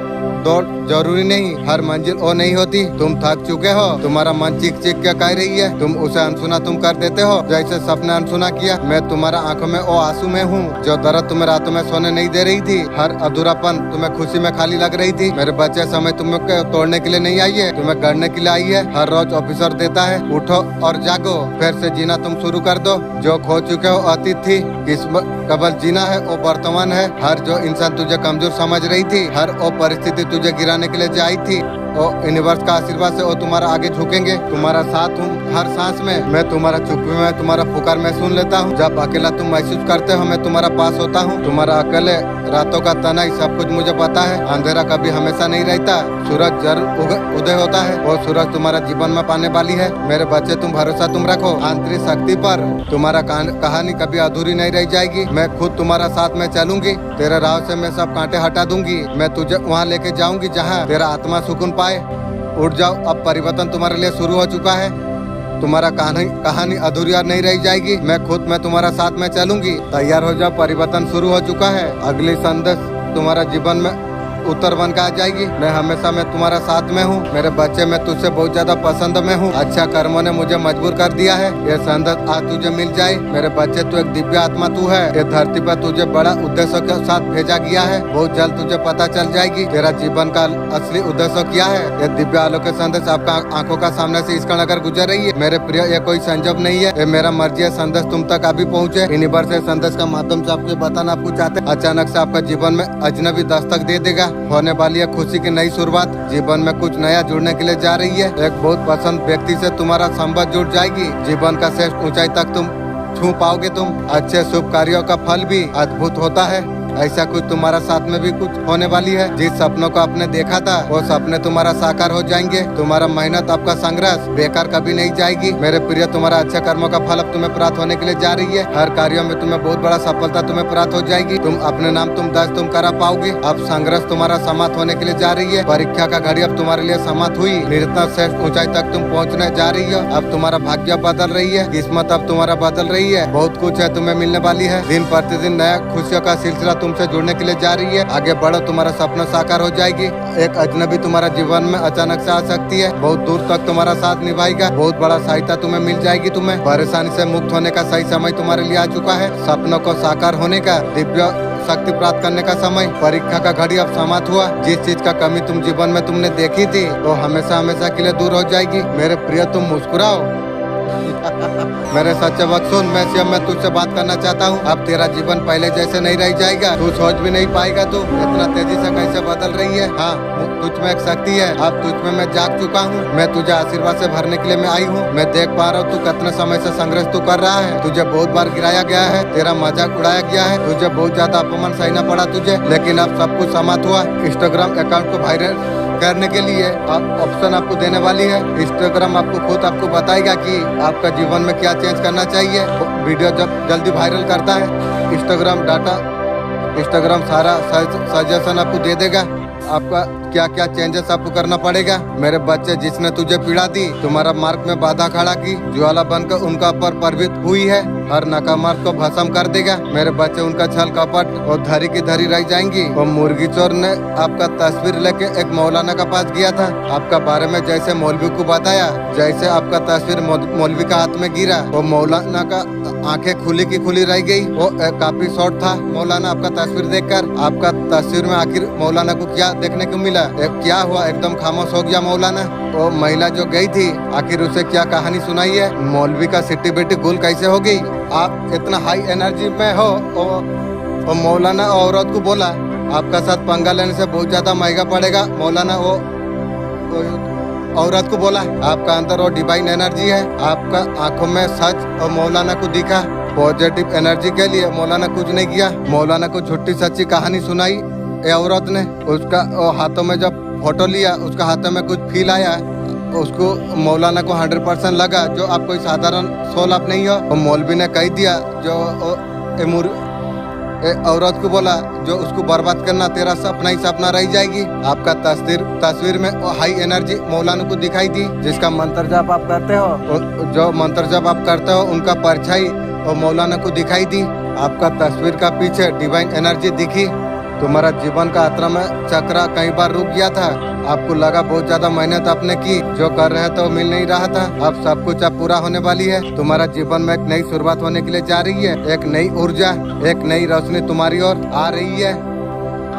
जरूरी नहीं, हर मंजिल वो नहीं होती। तुम थक चुके हो, तुम्हारा मन चीख चीख के कह रही है, तुम उसे अनसुना तुम कर देते हो, जैसे सपने अनसुना किया। मैं तुम्हारा आंखों में वो आंसू में हूँ, जो दर्द तुम्हें रातों में सोने नहीं दे रही थी, हर अधूरापन तुम्हें खुशी में खाली लग रही थी। मेरे बच्चे समय तुम्हें तोड़ने के लिए नहीं आई है, तुम्हें गढ़ने के लिए आई है। हर रोज ऑफिसर देता है, उठो और जागो, फिर से जीना तुम शुरू कर दो। जो खो चुके हो अतीत थी, किस्मत कबल जीना है वो वर्तमान है। हर जो इंसान तुझे कमजोर समझ रही थी, हर वो परिस्थिति तुझे गिराने के लिए आई थी, और यूनिवर्स का आशीर्वाद से वो तुम्हारा आगे झुकेंगे। तुम्हारा साथ हूँ हर सांस में, मैं तुम्हारा चुप्पी में, तुम्हारा पुकार मैं सुन लेता हूँ। जब अकेला तुम महसूस करते हो, मैं तुम्हारा पास होता हूँ। तुम्हारा अकेले रातों का तनाई सब कुछ मुझे पता है। अंधेरा कभी हमेशा नहीं रहता, सूरज जरूर उदय होता है। वो सूरज तुम्हारा जीवन में पाने वाली है। मेरे बच्चे तुम भरोसा तुम रखो आंतरिक शक्ति पर, तुम्हारा कहानी कभी अधूरी नहीं रह जाएगी। मैं खुद तुम्हारा साथ में चलूंगी, तेरे राह से मैं सब कांटे हटा दूंगी। मैं तुझे वहाँ लेके जाऊंगी जहाँ तेरा आत्मा सुकून पाए। उठ जाओ, अब परिवर्तन तुम्हारे लिए शुरू हो चुका है। तुम्हारा कहानी अधूरी और नहीं रह जाएगी। मैं तुम्हारा साथ में चलूंगी, तैयार हो जाओ, परिवर्तन शुरू हो चुका है। अगली संदेश तुम्हारा जीवन में उत्तर बन के आ जाएगी। मैं हमेशा तुम्हारा साथ में हूँ। मेरे बच्चे मैं तुझसे बहुत ज्यादा पसंद में हूँ। अच्छा कर्मों ने मुझे मजबूर कर दिया है, ये संदेश आज तुझे मिल जाए। मेरे बच्चे तू एक दिव्य आत्मा तू है, ये धरती पर तुझे बड़ा उद्देश्य के साथ भेजा गया है। बहुत जल्द तुझे पता चल जाएगी तेरा जीवन का असली उद्देश्य क्या है। ये दिव्य आलोक संदेश आपका आंखों का सामने से इस अगर गुजर रही है। मेरे प्रिय, ये कोई संजोग नहीं है, ये मेरा मर्जी है संदेश तुम तक अभी पहुँचे। यूनिवर्स से संदेश का माध्यम से आपको बताना आपको चाहते। अचानक से आपका जीवन में अजनबी दस्तक दे देगा। होने वाली है खुशी की नई शुरुआत, जीवन में कुछ नया जुड़ने के लिए जा रही है। एक बहुत पसंद व्यक्ति से तुम्हारा संबंध जुड़ जाएगी। जीवन का श्रेष्ठ ऊंचाई तक तुम छू पाओगे। तुम अच्छे शुभ कार्यों का फल भी अद्भुत होता है। ऐसा कुछ तुम्हारा साथ में भी कुछ होने वाली है। जिस सपनों को आपने देखा था, वो सपने तुम्हारा साकार हो जाएंगे। तुम्हारा मेहनत, आपका संघर्ष बेकार कभी नहीं जाएगी। मेरे प्रिय, तुम्हारा अच्छा कर्मों का फल अब तुम्हें प्राप्त होने के लिए जा रही है। हर कार्यों में तुम्हें बहुत बड़ा सफलता तुम्हें प्राप्त हो जाएगी। तुम अपने नाम तुम दर्ज तुम करा पाओगे। अब संघर्ष तुम्हारा समाप्त होने के लिए जा रही है। परीक्षा का घड़ी अब तुम्हारे लिए समाप्त हुई। निरंतर श्रेष्ठ ऊंचाई तक तुम पहुँचने जा रही हो। अब तुम्हारा भाग्य बदल रही है, किस्मत अब तुम्हारा बदल रही है। बहुत कुछ है तुम्हें मिलने वाली है। दिन प्रतिदिन नया खुशियों का सिलसिला तुमसे जुड़ने के लिए जा रही है। आगे बढ़ो, तुम्हारा सपना साकार हो जाएगी। एक अजनबी तुम्हारा जीवन में अचानक से आ सकती है, बहुत दूर तक तुम्हारा साथ निभाएगा। बहुत बड़ा सहायता तुम्हें मिल जाएगी। तुम्हें परेशानी से मुक्त होने का सही समय तुम्हारे लिए आ चुका है। सपनों को साकार होने का, दिव्य शक्ति प्राप्त करने का समय, परीक्षा का घड़ी अब समाप्त हुआ। जिस चीज का कमी तुम जीवन में तुमने देखी थी, वो हमेशा हमेशा के लिए दूर हो जाएगी। मेरे प्रिय, तुम मुस्कुराओ। मेरे सच्चे वक्त सुन, मैं सिर्फ मैं तुझसे बात करना चाहता हूँ। अब तेरा जीवन पहले जैसे नहीं रह जाएगा, तू सोच भी नहीं पाएगा तू इतना तेजी से कैसे बदल रही है। हाँ, तुझ में एक शक्ति है, अब तुझ में मैं जाग चुका हूँ। मैं तुझे आशीर्वाद से भरने के लिए मैं आई हूँ। मैं देख पा रहा हूँ तू कितने समय से संघर्ष तू कर रहा है। तुझे बहुत बार गिराया गया है, तेरा मजाक उड़ाया गया है, तुझे बहुत ज्यादा अपमान सहना पड़ा तुझे, लेकिन अब सब कुछ समाप्त हुआ। इंस्टाग्राम अकाउंट को वायरल करने के लिए ऑप्शन आपको देने वाली है। इंस्टाग्राम आपको खुद आपको बताएगा कि आपका जीवन में क्या चेंज करना चाहिए। वीडियो जब जल्दी वायरल करता है इंस्टाग्राम सारा सजेशन आपको दे देगा, आपका क्या क्या चेंजेस आपको करना पड़ेगा। मेरे बच्चे, जिसने तुझे पीड़ा दी, तुम्हारा मार्ग में बाधा खड़ा की, ज्वाला बनकर उनका पर प्रवृत्त हुई है, हर नाकामार्ग को भस्म कर देगा। मेरे बच्चे, उनका छल कपट और धरी की धरी रह जाएंगी। और मुर्गी चोर ने आपका तस्वीर लेके एक मौलाना के पास गया था, आपका बारे में जैसे मौलवी को बताया, जैसे आपका तस्वीर मौलवी का हाथ में गिरा, वो मौलाना का आंखें खुली की खुली रह गई। वो काफी शॉर्ट था मौलाना आपका तस्वीर देखकर। आपका तस्वीर में आखिर मौलाना को क्या देखने को मिला, क्या हुआ, एकदम खामोश हो गया मौलाना। वो महिला जो गई थी, आखिर उसे क्या कहानी सुनाई है, मौलवी का सिट्टी बेटी गुल कैसे हो गई। आप इतना हाई एनर्जी में हो। और मौलाना औरत को बोला, आपका साथ पंगा लेने से बहुत ज्यादा महंगा पड़ेगा। मौलाना वो औरत को बोला, आपका अंदर वो डिवाइन एनर्जी है, आपका आंखों में सच। और मौलाना को दिखा पॉजिटिव एनर्जी के लिए मौलाना कुछ नहीं किया। मौलाना को झूठी सच्ची कहानी सुनाई ये औरत ने। उसका हाथों में जब फोटो लिया, उसका हाथों में कुछ फील आया, उसको मौलाना को 100% लगा जो आप कोई साधारण सोल आप नहीं हो। और मौलवी ने कह दिया, जो औरत को बोला, जो उसको बर्बाद करना तेरा सपना ही सपना रह जाएगी। आपका तस्वीर में हाई एनर्जी मौलाना को दिखाई दी, जिसका मंत्र जाप आप करते हो, जो मंत्र जाप आप करते हो उनका परछाई और मौलाना को दिखाई दी। आपका तस्वीर का पीछे डिवाइन एनर्जी दिखी। तुम्हारा जीवन का यात्रा में चक्रा कई बार रुक गया था, आपको लगा बहुत ज्यादा मेहनत आपने की, जो कर रहे तो मिल नहीं रहा था। अब सब कुछ अब पूरा होने वाली है। तुम्हारा जीवन में एक नई शुरुआत होने के लिए जा रही है, एक नई ऊर्जा, एक नई रोशनी तुम्हारी ओर आ रही है।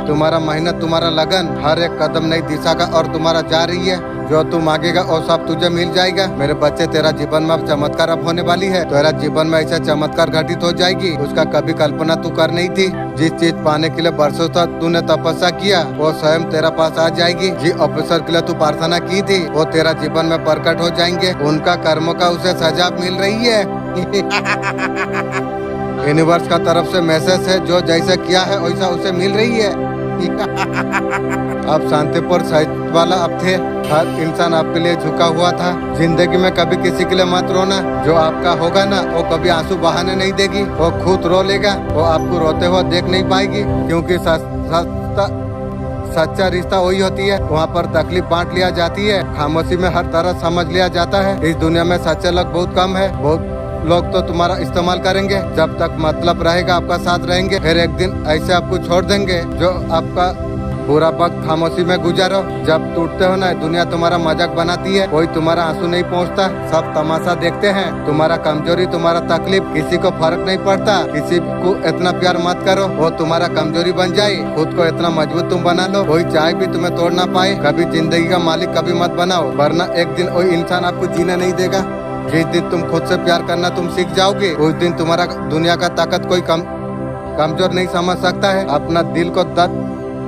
तुम्हारा मेहनत, तुम्हारा लगन, हर एक कदम नई दिशा का और तुम्हारा जा रही है। जो तू मांगेगा वो सब तुझे मिल जाएगा। मेरे बच्चे, तेरा जीवन में अब चमत्कार अब होने वाली है। तेरा जीवन में ऐसा चमत्कार घटित हो जाएगी, उसका कभी कल्पना तू कर नहीं थी। जिस चीज पाने के लिए बरसों तक तूने तपस्या किया, वो स्वयं तेरा पास आ जाएगी। जिस ऑफिसर के लिए तू प्रार्थना की थी, वो तेरा जीवन में प्रकट हो जाएंगे। उनका कर्मों का उसे सजा मिल रही है। यूनिवर्स का तरफ से मैसेज है, जो जैसे किया है वैसा उसे मिल रही है। अब शांतिपुर साहित्य वाला अब थे, हर इंसान आपके लिए झुका हुआ था। जिंदगी में कभी किसी के लिए मत रोना, जो आपका होगा ना वो कभी आंसू बहाने नहीं देगी, वो खुद रो लेगा। वो आपको रोते हुए देख नहीं पाएगी, क्योंकि सच्चा रिश्ता वही होती है, वहाँ पर तकलीफ बांट लिया जाती है, खामोशी में हर तरह समझ लिया जाता है। इस दुनिया में सच्चे लोग बहुत कम है, बहुत लोग तो तुम्हारा इस्तेमाल करेंगे, जब तक मतलब रहेगा आपका साथ रहेंगे, फिर एक दिन ऐसे आपको छोड़ देंगे। जो आपका पूरा वक्त खामोशी में गुजारो, जब टूटते हो ना दुनिया तुम्हारा मजाक बनाती है, कोई तुम्हारा आंसू नहीं पहुंचता, सब तमाशा देखते हैं। तुम्हारा कमजोरी, तुम्हारा तकलीफ किसी को फर्क नहीं पड़ता। किसी को इतना प्यार मत करो वो तुम्हारा कमजोरी बन जाए। खुद को इतना मजबूत तुम बना लो, कोई चाहे भी तुम्हें तोड़ ना पाए। कभी जिंदगी का मालिक कभी मत बनाओ, वरना एक दिन कोई इंसान आपको जीने नहीं देगा। जिस दिन तुम खुद से प्यार करना तुम सीख जाओगे, उस दिन तुम्हारा दुनिया का ताकत कोई कमजोर नहीं समझ सकता है। अपना दिल को दर्द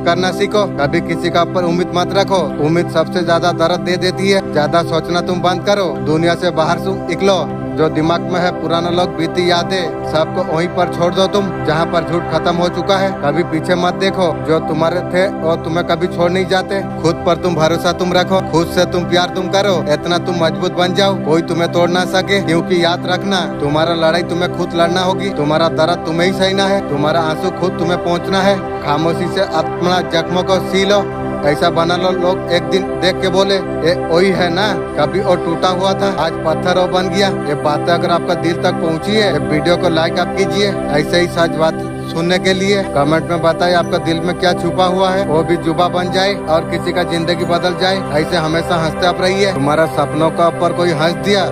करना सीखो, कभी किसी का ऊपर उम्मीद मत रखो, उम्मीद सबसे ज्यादा दर्द दे देती है। ज्यादा सोचना तुम बंद करो, दुनिया से बाहर निकलो। जो दिमाग में है पुराना लोग, बीती यादें, सबको वहीं पर छोड़ दो तुम, जहाँ पर झूठ खत्म हो चुका है। कभी पीछे मत देखो, जो तुम्हारे थे वो तुम्हें कभी छोड़ नहीं जाते। खुद पर तुम भरोसा तुम रखो, खुद से तुम प्यार तुम करो, इतना तुम मजबूत बन जाओ कोई तुम्हें तोड़ ना सके। क्योंकि याद रखना, तुम्हारा लड़ाई तुम्हें खुद लड़ना होगी, तुम्हारा दर्द तुम्हें ही सहना है, तुम्हारा आंसू खुद तुम्हें पहुँचना है। खामोशी से अपना जख्मों को सी लो, ऐसा बना लो लोग एक दिन देख के बोले ये वही है ना, कभी और टूटा हुआ था आज पत्थर और बन गया। ये बातें अगर आपका दिल तक पहुंची है, वीडियो को लाइक आप कीजिए। ऐसे ही सच बात सुनने के लिए कमेंट में बताइए आपका दिल में क्या छुपा हुआ है, वो भी जुबा बन जाए और किसी का जिंदगी बदल जाए। ऐसे हमेशा हंसते आप रहिए। तुम्हारा सपनों का ऊपर कोई हंस दिया,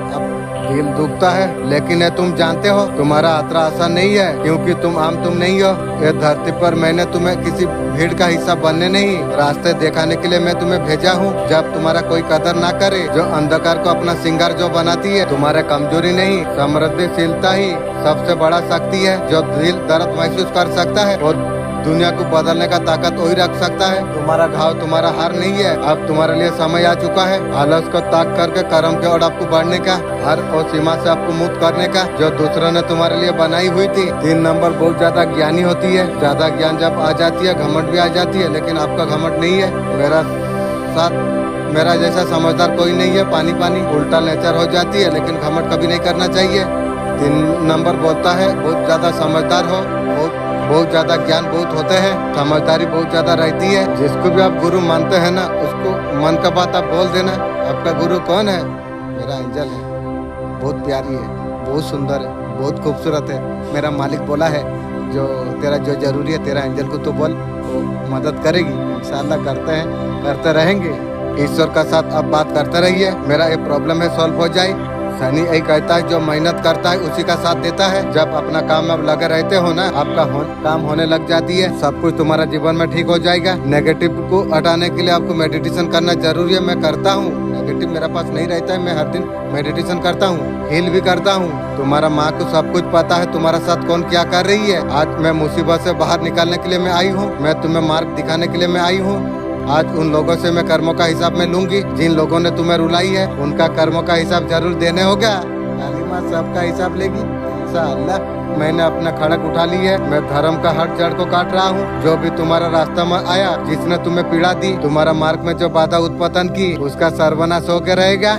दिल दुखता है, लेकिन ये तुम जानते हो तुम्हारा यात्रा आसान नहीं है, क्योंकि तुम नहीं हो। ये धरती पर मैंने तुम्हें किसी भीड़ का हिस्सा बनने नहीं, रास्ते दिखाने के लिए मैं तुम्हें भेजा हूँ। जब तुम्हारा कोई कदर ना करे, जो अंधकार को अपना सिंगार जो बनाती है, तुम्हारा कमजोरी नहीं समृद्धिशीलता ही सबसे बड़ा शक्ति है। जो दिल दर्द महसूस कर सकता है और दुनिया को बदलने का ताकत वही रख सकता है। तुम्हारा घाव तुम्हारा हार नहीं है। अब तुम्हारे लिए समय आ चुका है आलस को त्याग करके कर्म के ओर आपको बढ़ने का, हर और सीमा से आपको मुक्त करने का जो दूसरों ने तुम्हारे लिए बनाई हुई थी। 3 नंबर बहुत ज्यादा ज्ञानी होती है। ज्यादा ज्ञान जब आ जाती है, घमंड भी आ जाती है, लेकिन आपका घमंड नहीं है। मेरा जैसा समझदार कोई नहीं है। पानी पानी उल्टा नेचर हो जाती है, लेकिन घमंड कभी नहीं करना चाहिए। 3 नंबर बोलता है बहुत ज्यादा समझदार हो, बहुत ज्यादा ज्ञान बहुत होते हैं, समझदारी बहुत ज्यादा रहती है। जिसको भी आप गुरु मानते हैं ना, उसको मन का बात आप बोल देना। आपका गुरु कौन है? मेरा एंजल है। बहुत प्यारी है, बहुत सुंदर है, बहुत खूबसूरत है। मेरा मालिक बोला है जो तेरा जो जरूरी है तेरा एंजल को तो बोल, वो मदद करेगी। इंशाल्लाह करते रहेंगे। ईश्वर का साथ आप बात करते रहिए। मेरा ये प्रॉब्लम है सॉल्व हो जाए। शनि यही कहता है जो मेहनत करता है उसी का साथ देता है। जब अपना काम में आप लगे रहते हो ना, आपका काम होने लग जाती है। सब कुछ तुम्हारा जीवन में ठीक हो जाएगा। नेगेटिव को हटाने के लिए आपको मेडिटेशन करना जरूरी है। मैं करता हूँ, नेगेटिव मेरे पास नहीं रहता है। मैं हर दिन मेडिटेशन करता हूँ, हील भी करता हूँ। तुम्हारा माँ को सब कुछ पता है तुम्हारा साथ कौन क्या कर रही है। आज मैं मुसीबत से बाहर निकालने के लिए मैं आई हूँ। मैं तुम्हें मार्ग दिखाने के लिए मैं आई हूँ। आज उन लोगों से मैं कर्मों का हिसाब में लूंगी जिन लोगों ने तुम्हें रुलाई है। उनका कर्मों का हिसाब जरूर देने होगा। काली माँ सबका हिसाब लेगी इंशाअल्लाह। मैंने अपना खड़क उठा ली है। मैं धर्म का हर जड़ को काट रहा हूँ। जो भी तुम्हारा रास्ता में आया, जिसने तुम्हें पीड़ा दी, तुम्हारा मार्ग में जो बाधा उत्पन्न की, उसका सर्वनाश होकर रहेगा।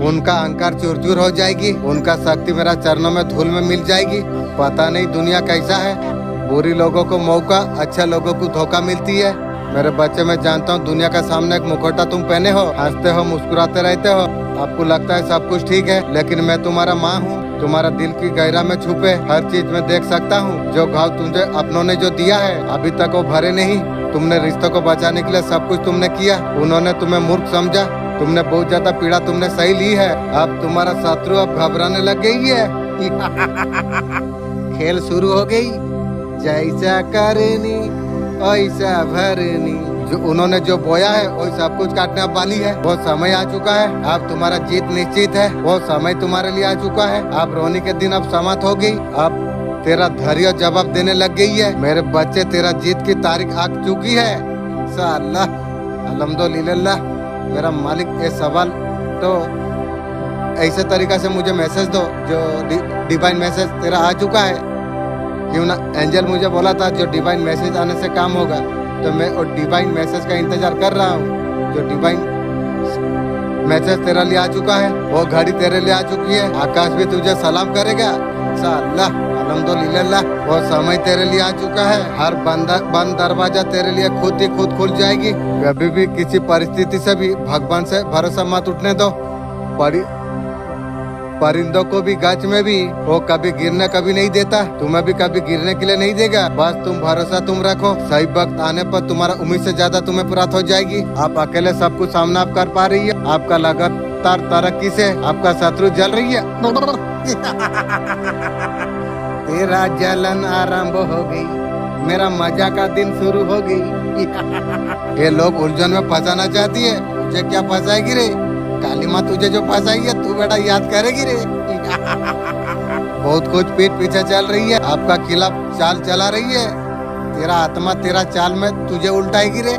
उनका अहंकार चूर चूर हो जाएगी। उनका शक्ति मेरा चरणों में धूल में मिल जाएगी। पता नहीं दुनिया कैसा है। बुरी लोगों को मौका, अच्छा लोगों को धोखा मिलती है। मेरे बच्चे, मैं जानता हूँ दुनिया का सामने एक मुखौटा तुम पहने हो, हंसते हो, मुस्कुराते रहते हो। आपको लगता है सब कुछ ठीक है, लेकिन मैं तुम्हारा माँ हूँ। तुम्हारा दिल की गहरा में छुपे हर चीज में देख सकता हूँ। जो घाव तुझे अपनों ने जो दिया है, अभी तक वो भरे नहीं। तुमने रिश्तों को बचाने के लिए सब कुछ तुमने किया। उन्होंने तुम्हें मूर्ख समझा। तुमने बहुत ज्यादा पीड़ा तुमने सही ली है। अब तुम्हारा शत्रु अब घबराने लग गई है। खेल शुरू हो गई। जैसा करनी ऐसा भरनी। जो उन्होंने जो बोया है वो सब कुछ काटने अब वाली है। वो समय आ चुका है। अब तुम्हारा जीत निश्चित है। वो समय तुम्हारे लिए आ चुका है। अब रोने के दिन अब समाप्त हो गई। अब तेरा धैर्य जवाब देने लग गई है। मेरे बच्चे, तेरा जीत की तारीख आ चुकी है इंशाअल्लाह। अल्हम्दुलिल्लाह। मेरा मालिक, ये सवाल तो ऐसे तरीका से मुझे मैसेज दो जो डिवाइन मैसेज तेरा आ चुका है। क्यों ना एंजल मुझे बोला था जो डिवाइन मैसेज आने से काम होगा, तो मैं वो डिवाइन मैसेज का इंतजार कर रहा हूँ। जो डिवाइन मैसेज तेरे लिए आ चुका है, वो घड़ी तेरे लिए आ चुकी है। आकाश भी तुझे सलाम करेगा इंशाअल्लाह। अल्हम्दुलिल्लाह। वो समय तेरे लिए आ चुका है। हर बंद दरवाजा तेरे लिए खुद ही खुद खुल जाएगी। कभी भी किसी परिस्थिति से भी भगवान से भरोसा मत उठने दो। परिंदों को भी गाछ में भी वो कभी गिरने कभी नहीं देता। तुम्हें भी कभी गिरने के लिए नहीं देगा। बस तुम भरोसा तुम रखो। सही वक्त आने पर तुम्हारा उम्मीद से ज्यादा तुम्हें प्राप्त हो जाएगी। आप अकेले सब कुछ सामना आप कर पा रही है। आपका लगातार तरक्की से आपका शत्रु जल रही है। तेरा जलन आरंभ हो गई। मेरा मजा का दिन शुरू हो गई। ये लोग उलझन में फंसाना चाहती है। मुझे क्या फंसाएगी रे? काली माँ तुझे जो फंसाई है तू बेटा याद करेगी रे। बहुत कुछ पीठ पीछे चल रही है। आपका खिलाफ चाल चला रही है। तेरा आत्मा तेरा चाल में तुझे उल्टाएगी रे।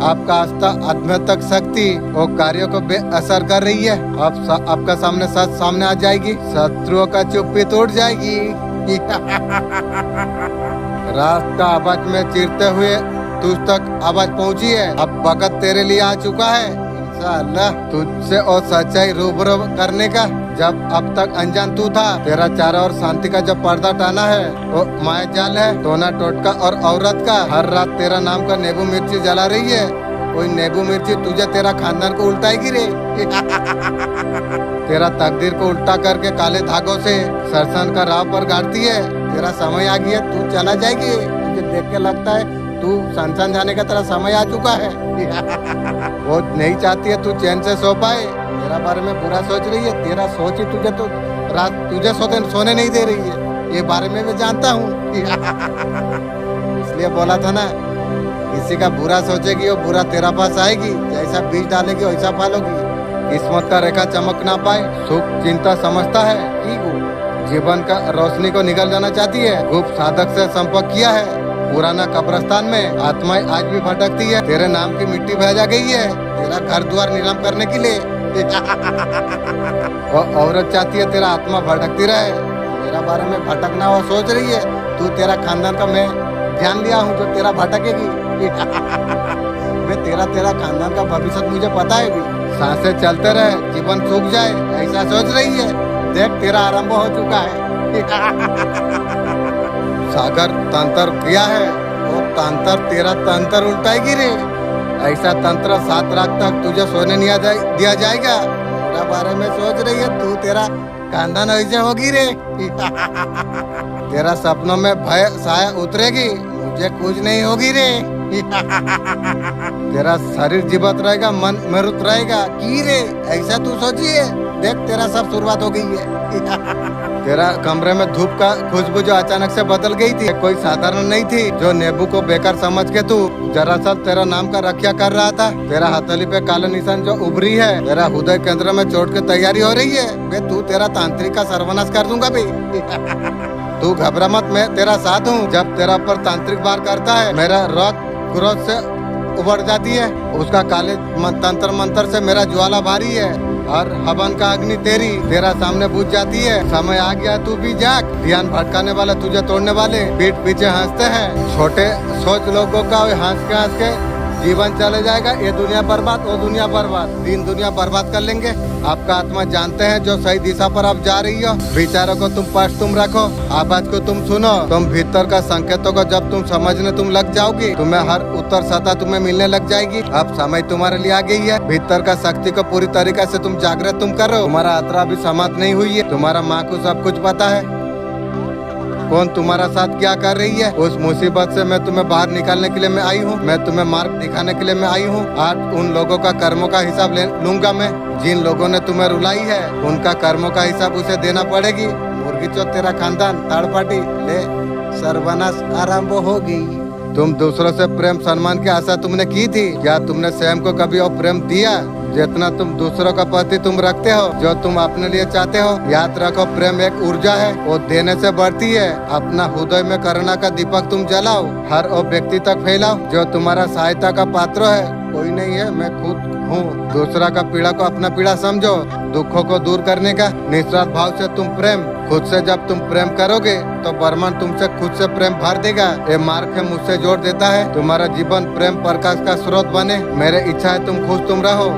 आपका आस्था आध्यात्मिक शक्ति वो कार्यों को बेअसर कर रही है। अब आपका सामने सच सामने आ जाएगी। शत्रुओं का चुप्पी टूट जाएगी। रास्ता आवाज में चीरते हुए तुझ तक आवाज पहुंची है। अब वक्त तेरे लिए आ चुका है इंशाअल्लाह। तुझसे और सच्चाई रूबरू करने का। जब अब तक अनजान तू था, तेरा चारों ओर शांति का जब पर्दा टाना है, वो माया जाल है। टोना टोटका और औरत का। हर रात तेरा नाम का नींबू मिर्ची जला रही है। कोई नींबू मिर्ची तुझे तेरा खानदान को उल्टाएगी रे। तेरा तकदीर को उल्टा करके काले धागों से सरसन का राह पर गाड़ती है। तेरा समय आ गया, तू चला जाएगी। तुझे देख के लगता है तू संसान जाने का तेरा समय आ चुका है। वो नहीं चाहती है तू चैन से सो पाए। मेरा बारे में बुरा सोच रही है। तेरा सोच ही तुझे तो रात तुझे सोने नहीं दे रही है। ये बारे में मैं जानता हूँ। इसलिए बोला था ना, किसी का बुरा सोचेगी वो बुरा तेरा पास आएगी। जैसा बीज डालेगी वैसा पालोगी। किस्मत का रेखा चमक ना पाए, सुख चिंता समझता है कि जीवन का रोशनी को निकल जाना चाहती है। खूब साधक से संपर्क किया है। पुराना कब्रिस्तान में आत्माएं आज भी भटकती है। तेरे नाम की मिट्टी भेजा गई है तेरा घर द्वार नीलाम करने के लिए। वो औरत चाहती है तेरा आत्मा भटकती रहे। मेरा बारे में भटकना वो सोच रही है। तू तेरा खानदान का मैं ध्यान लिया हूँ जो तेरा भटकेगी। मैं तेरा खानदान का भविष्य मुझे पता है भी। सांसें चलते रहे जीवन सूख जाए ऐसा सोच रही है। देख तेरा आरंभ हो चुका है। सागर तंत्र किया है वो तंत्र तेरा तंत्र उल्टाएगी रे। ऐसा तंत्र 7 रात तक तुझे सोने नहीं दिया जाएगा। तेरा बारे में सोच रही है तू, तेरा खानदान ऐसे होगी रे। तेरा सपनों में भय साया उतरेगी, मुझे कुछ नहीं होगी रे। तेरा शरीर जीवित रहेगा, मन मृत रहेगा की रे। ऐसा तू सोचिए। देख तेरा सब शुरुआत हो गई है। तेरा कमरे में धूप का खुशबू जो अचानक से बदल गई थी, कोई साधारण नहीं थी। जो नेबू को बेकार समझ के तू दरअसल तेरा नाम का रक्षा कर रहा था। तेरा हथेली पे काले निशान जो उभरी है, तेरा हृदय केंद्र में चोट की तैयारी हो रही है। बे तू तेरा तांत्रिक का सर्वनाश कर दूंगा भी। तू घबरा मत, मैं तेरा साथ हूँ। जब तेरा पर तांत्रिक वार करता है मेरा रक्त क्रोध से उबड़ जाती है। उसका काले तंत्र मंत्र से मेरा ज्वाला भारी है और हवन का अग्नि तेरा सामने बुझ जाती है। समय आ गया तू भी जाग। ध्यान भटकाने वाले तुझे तोड़ने वाले पीठ पीछे हंसते हैं। छोटे सोच लोगों का हंस के जीवन चले जाएगा। ये दुनिया बर्बाद वो दुनिया बर्बाद, 3 दुनिया बर्बाद कर लेंगे। आपका आत्मा जानते हैं जो सही दिशा पर आप जा रही हो। विचारों को तुम पास तुम रखो, आवाज को तुम सुनो। तुम भीतर का संकेतों को जब तुम समझने तुम लग जाओगी, तुम्हें हर उत्तर सत्ता तुम्हें मिलने लग जाएगी। अब समय तुम्हारे लिए आ गई है। भीतर का शक्ति को पूरी तरीके से तुम जागृत तुम करो। तुम्हारा यात्रा अभी समाप्त नहीं हुई है। तुम्हारा माँ को सब कुछ पता है कौन तुम्हारा साथ क्या कर रही है। उस मुसीबत से मैं तुम्हें बाहर निकालने के लिए मैं आई हूँ। मैं तुम्हें मार्ग दिखाने के लिए मैं आई हूँ। आज उन लोगों का कर्मों का हिसाब ले लूंगा मैं। जिन लोगों ने तुम्हें रुलाई है उनका कर्मों का हिसाब उसे देना पड़ेगी। मुर्गी चो तेरा खानदान थर्ड पार्टी ले सर्वनाश आरंभ होगी। तुम दूसरों से प्रेम सम्मान की आशा तुमने की थी। क्या तुमने स्वयं को कभी और प्रेम दिया जितना तुम दूसरों का प्रति तुम रखते हो, जो तुम अपने लिए चाहते हो। याद रखो प्रेम एक ऊर्जा है, वो देने से बढ़ती है। अपना हृदय में करुणा का दीपक तुम जलाओ, हर वो व्यक्ति तक फैलाओ जो तुम्हारा सहायता का पात्र है। कोई नहीं है, मैं खुद हूँ। दूसरा का पीड़ा को अपना पीड़ा समझो। दुखों को दूर करने का निस्वार्थ भाव से तुम प्रेम खुद से जब तुम प्रेम करोगे तो ब्रह्मांड तुमसे खुद से प्रेम भर देगा। ये मार्ग है मुझसे जोड़ देता है। तुम्हारा जीवन प्रेम प्रकाश का स्रोत बने। मेरे इच्छा है तुम खुश तुम रहो,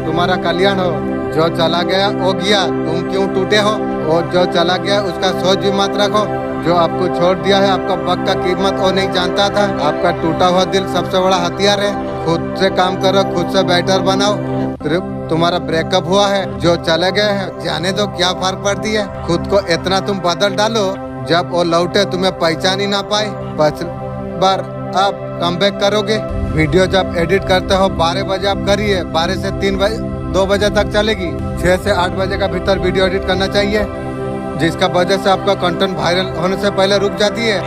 तुम्हारा कल्याण हो। जो चला गया वो गया, तुम क्यों टूटे हो। और जो चला गया उसका सोच भी मत रखो। जो आपको छोड़ दिया है आपका वक्त का कीमत वो नहीं जानता था। आपका टूटा हुआ दिल सबसे बड़ा हथियार है। खुद से काम करो, खुद से बेटर बनाओ। तुम्हारा ब्रेकअप हुआ है, जो चले गए हैं जाने दो, क्या फर्क पड़ती है। खुद को इतना तुम बदल डालो जब वो लौटे तुम्हें पहचान ही ना पाए। बार आप कमबैक करोगे। वीडियो जब एडिट करते हो 12 बजे आप करिए, 12 से 2 बजे तक चलेगी। 6 से 8 बजे का भीतर वीडियो एडिट करना चाहिए, जिसका वजह से आपका कंटेंट वायरल होने से पहले रुक जाती है।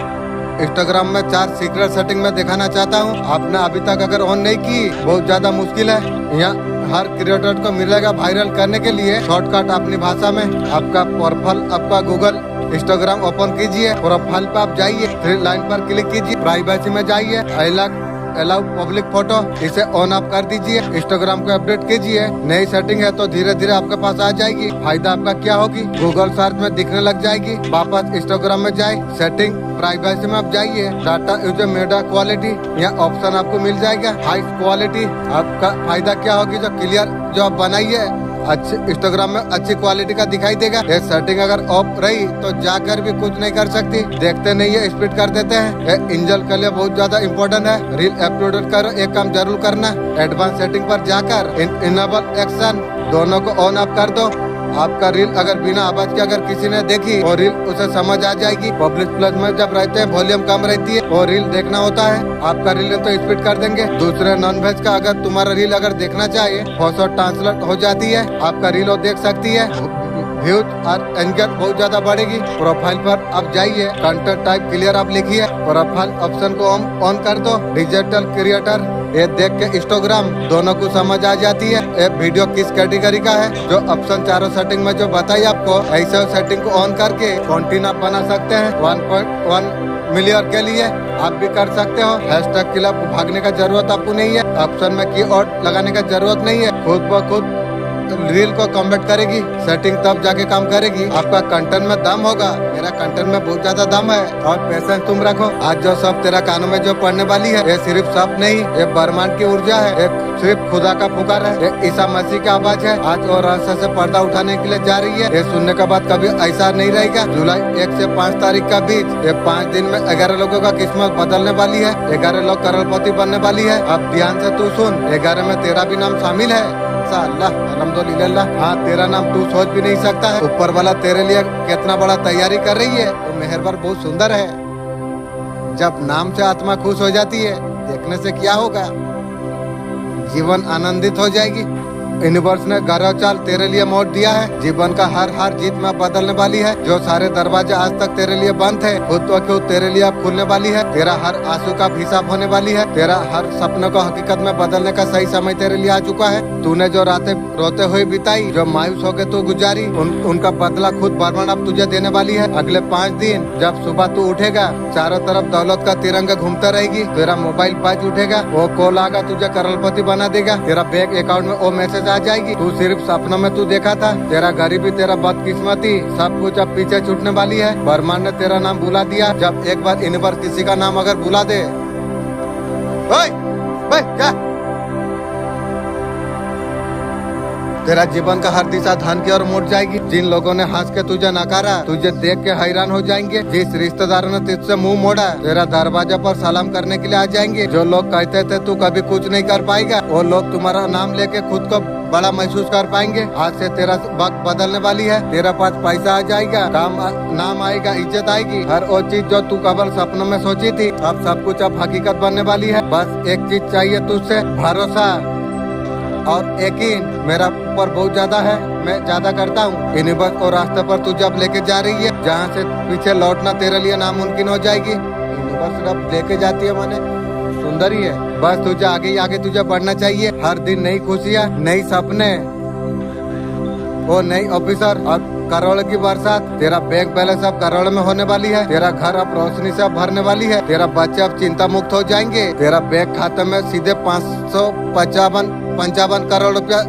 इंस्टाग्राम में 4 सीक्रेट सेटिंग में दिखाना चाहता हूँ। आपने अभी तक अगर ऑन नहीं की, बहुत ज्यादा मुश्किल है। यहाँ हर क्रिएटर को मिलेगा वायरल करने के लिए शॉर्टकट अपनी भाषा में। आपका प्रोफाइल आपका गूगल इंस्टाग्राम ओपन कीजिए, प्रोफाइल पे आप जाइए, 3 लाइन पर क्लिक कीजिए, प्राइवेसी में जाइए, अलाउ पब्लिक फोटो इसे ऑन अप कर दीजिए। इंस्टाग्राम को अपडेट कीजिए। नई सेटिंग है तो धीरे धीरे आपके पास आ जाएगी। फायदा आपका क्या होगी, गूगल सर्च में दिखने लग जाएगी। वापस इंस्टाग्राम में जाए, सेटिंग प्राइवेसी में आप जाइए, डाटा यूजर मीडिया क्वालिटी, यहाँ ऑप्शन आपको मिल जाएगा हाई क्वालिटी। आपका फायदा क्या होगी, जो क्लियर जो आप बनाइए अच्छे इंस्टाग्राम में अच्छी क्वालिटी का दिखाई देगा। ये सेटिंग अगर ऑफ रही तो जाकर भी कुछ नहीं कर सकती। देखते नहीं है, स्पीड कर देते हैं। ये इंजल के लिए बहुत ज्यादा इम्पोर्टेंट है। रील अपलोड करो, एक काम जरूर करना, एडवांस सेटिंग पर जाकर इनेबल एक्शन दोनों को ऑन अप कर दो। आपका रील अगर बिना आवाज के अगर किसी ने देखी और रील उसे समझ आ जाएगी। पब्लिक प्लस में जब रहते हैं वॉल्यूम कम रहती है और रील देखना होता है, आपका रील तो स्पीड कर देंगे। दूसरे नॉन वेज का अगर तुम्हारा रील अगर देखना चाहिए फॉसो ट्रांसलेट हो जाती है, आपका रील वो देख सकती है। व्यूज और एंगल बहुत ज्यादा बढ़ेगी। प्रोफाइल पर आप जाइए, कंटेंट टाइप क्लियर आप लिखिए, प्रोफाइल ऑप्शन को ऑन कर दो। डिजिटल क्रिएटर ये देख के इंस्टाग्राम दोनों को समझ आ जाती है ये वीडियो किस कैटेगरी का है। जो ऑप्शन चारों सेटिंग में जो बताई आपको, ऐसे सेटिंग को ऑन करके कंटेंट आप बना सकते हैं 1.1 मिलियन के लिए आप भी कर सकते हो। हैशटैग के लिए आपको भागने का जरूरत आपको नहीं है। ऑप्शन में कीवर्ड लगाने का जरूरत नहीं है, खुद ब खुद रील को कन्वर्ट करेगी। सेटिंग तब जाके काम करेगी। आपका कंटेंट में दम होगा, मेरा कंटेंट में बहुत ज्यादा दम है और पेशेंस तुम रखो। आज जो सब तेरा कानों में जो पड़ने वाली है ये सिर्फ सब नहीं, ये ब्रह्मांड की ऊर्जा है, ये सिर्फ खुदा का पुकार है, ये ईसा मसीह की आवाज है। आज और रहस्य से पर्दा उठाने के लिए जा रही है। ये सुनने के बाद कभी ऐसा नहीं रहेगा। जुलाई 1 से 5 तारीख का बीच, ये 5 दिन में 11 लोगों का किस्मत बदलने वाली है। 11 लोग करोड़पति बनने वाली है। अब ध्यान से तू सुन, 11 में तेरा भी नाम शामिल है। अल्हम्दुलिल्लाह। हाँ, तेरा नाम तू सोच भी नहीं सकता है। ऊपर वाला तेरे लिए कितना बड़ा तैयारी कर रही है। वो मेहरबान बहुत सुंदर है। जब नाम से आत्मा खुश हो जाती है, देखने से क्या होगा, जीवन आनंदित हो जाएगी। यूनिवर्स ने 11 चाल तेरे लिए मोड़ दिया है। जीवन का हर हार जीत में बदलने वाली है। जो सारे दरवाजे आज तक तेरे लिए बंद है, खुद तो खुद तेरे लिए अब खुलने वाली है। तेरा हर आंसू का हिसाब होने वाली है। तेरा हर सपनों को हकीकत में बदलने का सही समय तेरे लिए आ चुका है। तूने जो रातें रोते हुए बिताई, जो मायूस होकर तू गुजारी, उनका बदला खुद ब्रह्मांड अब तुझे देने वाली है। अगले 5 दिन जब सुबह तू उठेगा, चारों तरफ दौलत का तिरंगा घूमता रहेगी। तेरा मोबाइल बाज उठेगा, वो कॉल आगा तुझे करोड़पति बना देगा। तेरा बैंक अकाउंट में वो मैसेज आ जाएगी, तू सिर्फ सपनों में तू देखा था। तेरा गरीबी, तेरा बदकिस्मती, सब कुछ अब पीछे छूटने वाली है। ब्रह्मांड ने तेरा नाम बुला दिया। जब एक बार इन बार किसी का नाम अगर बुला दे, ओए, ओए, क्या? तेरा जीवन का हर दिशा धन की ओर मुड़ जाएगी। जिन लोगों ने हंस के तुझे नकारा, तुझे देख के हैरान हो जाएंगे। जिस रिश्तेदारों ने तुझसे मुंह मोड़ा, तेरा दरवाजा पर सलाम करने के लिए आ जाएंगे। जो लोग कहते थे तू कभी कुछ नहीं कर पाएगा, वो लोग तुम्हारा नाम लेके खुद को बड़ा महसूस कर पाएंगे। आज से तेरा वक्त बदलने वाली है। तेरा पास पैसा आ जाएगा, नाम आएगा, इज्जत आएगी। हर वो चीज जो तू केवल सपनों में सोची थी, अब सब कुछ अब हकीकत बनने वाली है। बस एक चीज चाहिए तुझसे, भरोसा और यकीन। मेरा ऊपर बहुत ज्यादा है, मैं ज्यादा करता हूँ। यूनिवर्स और रास्ते पर तू जब लेके जा रही है, जहाँ से पीछे लौटना तेरे लिए नामुमकिन हो जाएगी। यूनिवर्स जब लेके जाती है, माने सुंदर ही है। बस तुझे आगे ही आगे तुझे बढ़ना चाहिए। हर दिन नई खुशियाँ, नई सपने, वो नई ऑफिसर और करोड़ की बरसात। तेरा बैंक बैलेंस अब करोड़ में होने वाली है। तेरा घर अब रोशनी से अब भरने वाली है। तेरा बच्चे अब चिंता मुक्त हो जाएंगे। तेरा बैंक खाते में सीधे 555 करोड़ रुपया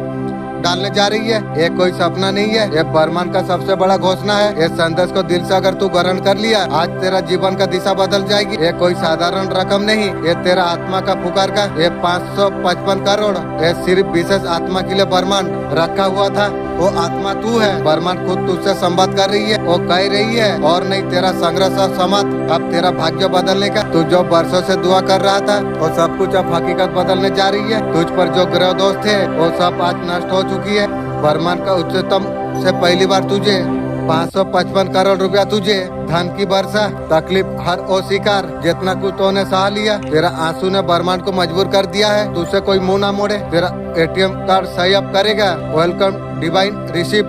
डालने जा रही है। ये कोई सपना नहीं है, ये ब्रह्मांड का सबसे बड़ा घोषणा है। ये संदेश को दिल से अगर तू ग्रहण कर लिया, आज तेरा जीवन का दिशा बदल जाएगी। ये कोई साधारण रकम नहीं, ये तेरा आत्मा का पुकार का, ये 555 करोड़, ये सिर्फ विशेष आत्मा के लिए ब्रह्मांड रखा हुआ था। वो आत्मा तू है। ब्रह्मांड खुद तुझसे संवाद कर रही है। वो कह रही है और नहीं, तेरा संघर्ष और समाप्त। अब तेरा भाग्य बदलने का, तू जो वर्षों से दुआ कर रहा था, वो सब कुछ अब हकीकत बदलने जा रही है। तुझ पर जो ग्रह दोष थे, वो सब आज नष्ट हो चुकी है। ब्रह्मांड का उच्चतम से पहली बार तुझे 555 करोड़ रुपया, तुझे धन की वर्षा, तकलीफ हर ओ शिकार, जितना कुछ तूने सह लिया। तेरा आंसू ने ब्रह्मांड को मजबूर कर दिया है, तुझसे कोई मुंह ना मोड़े। तेरा ATM कार्ड सही अब करेगा। वेलकम डिवाइन रिसीव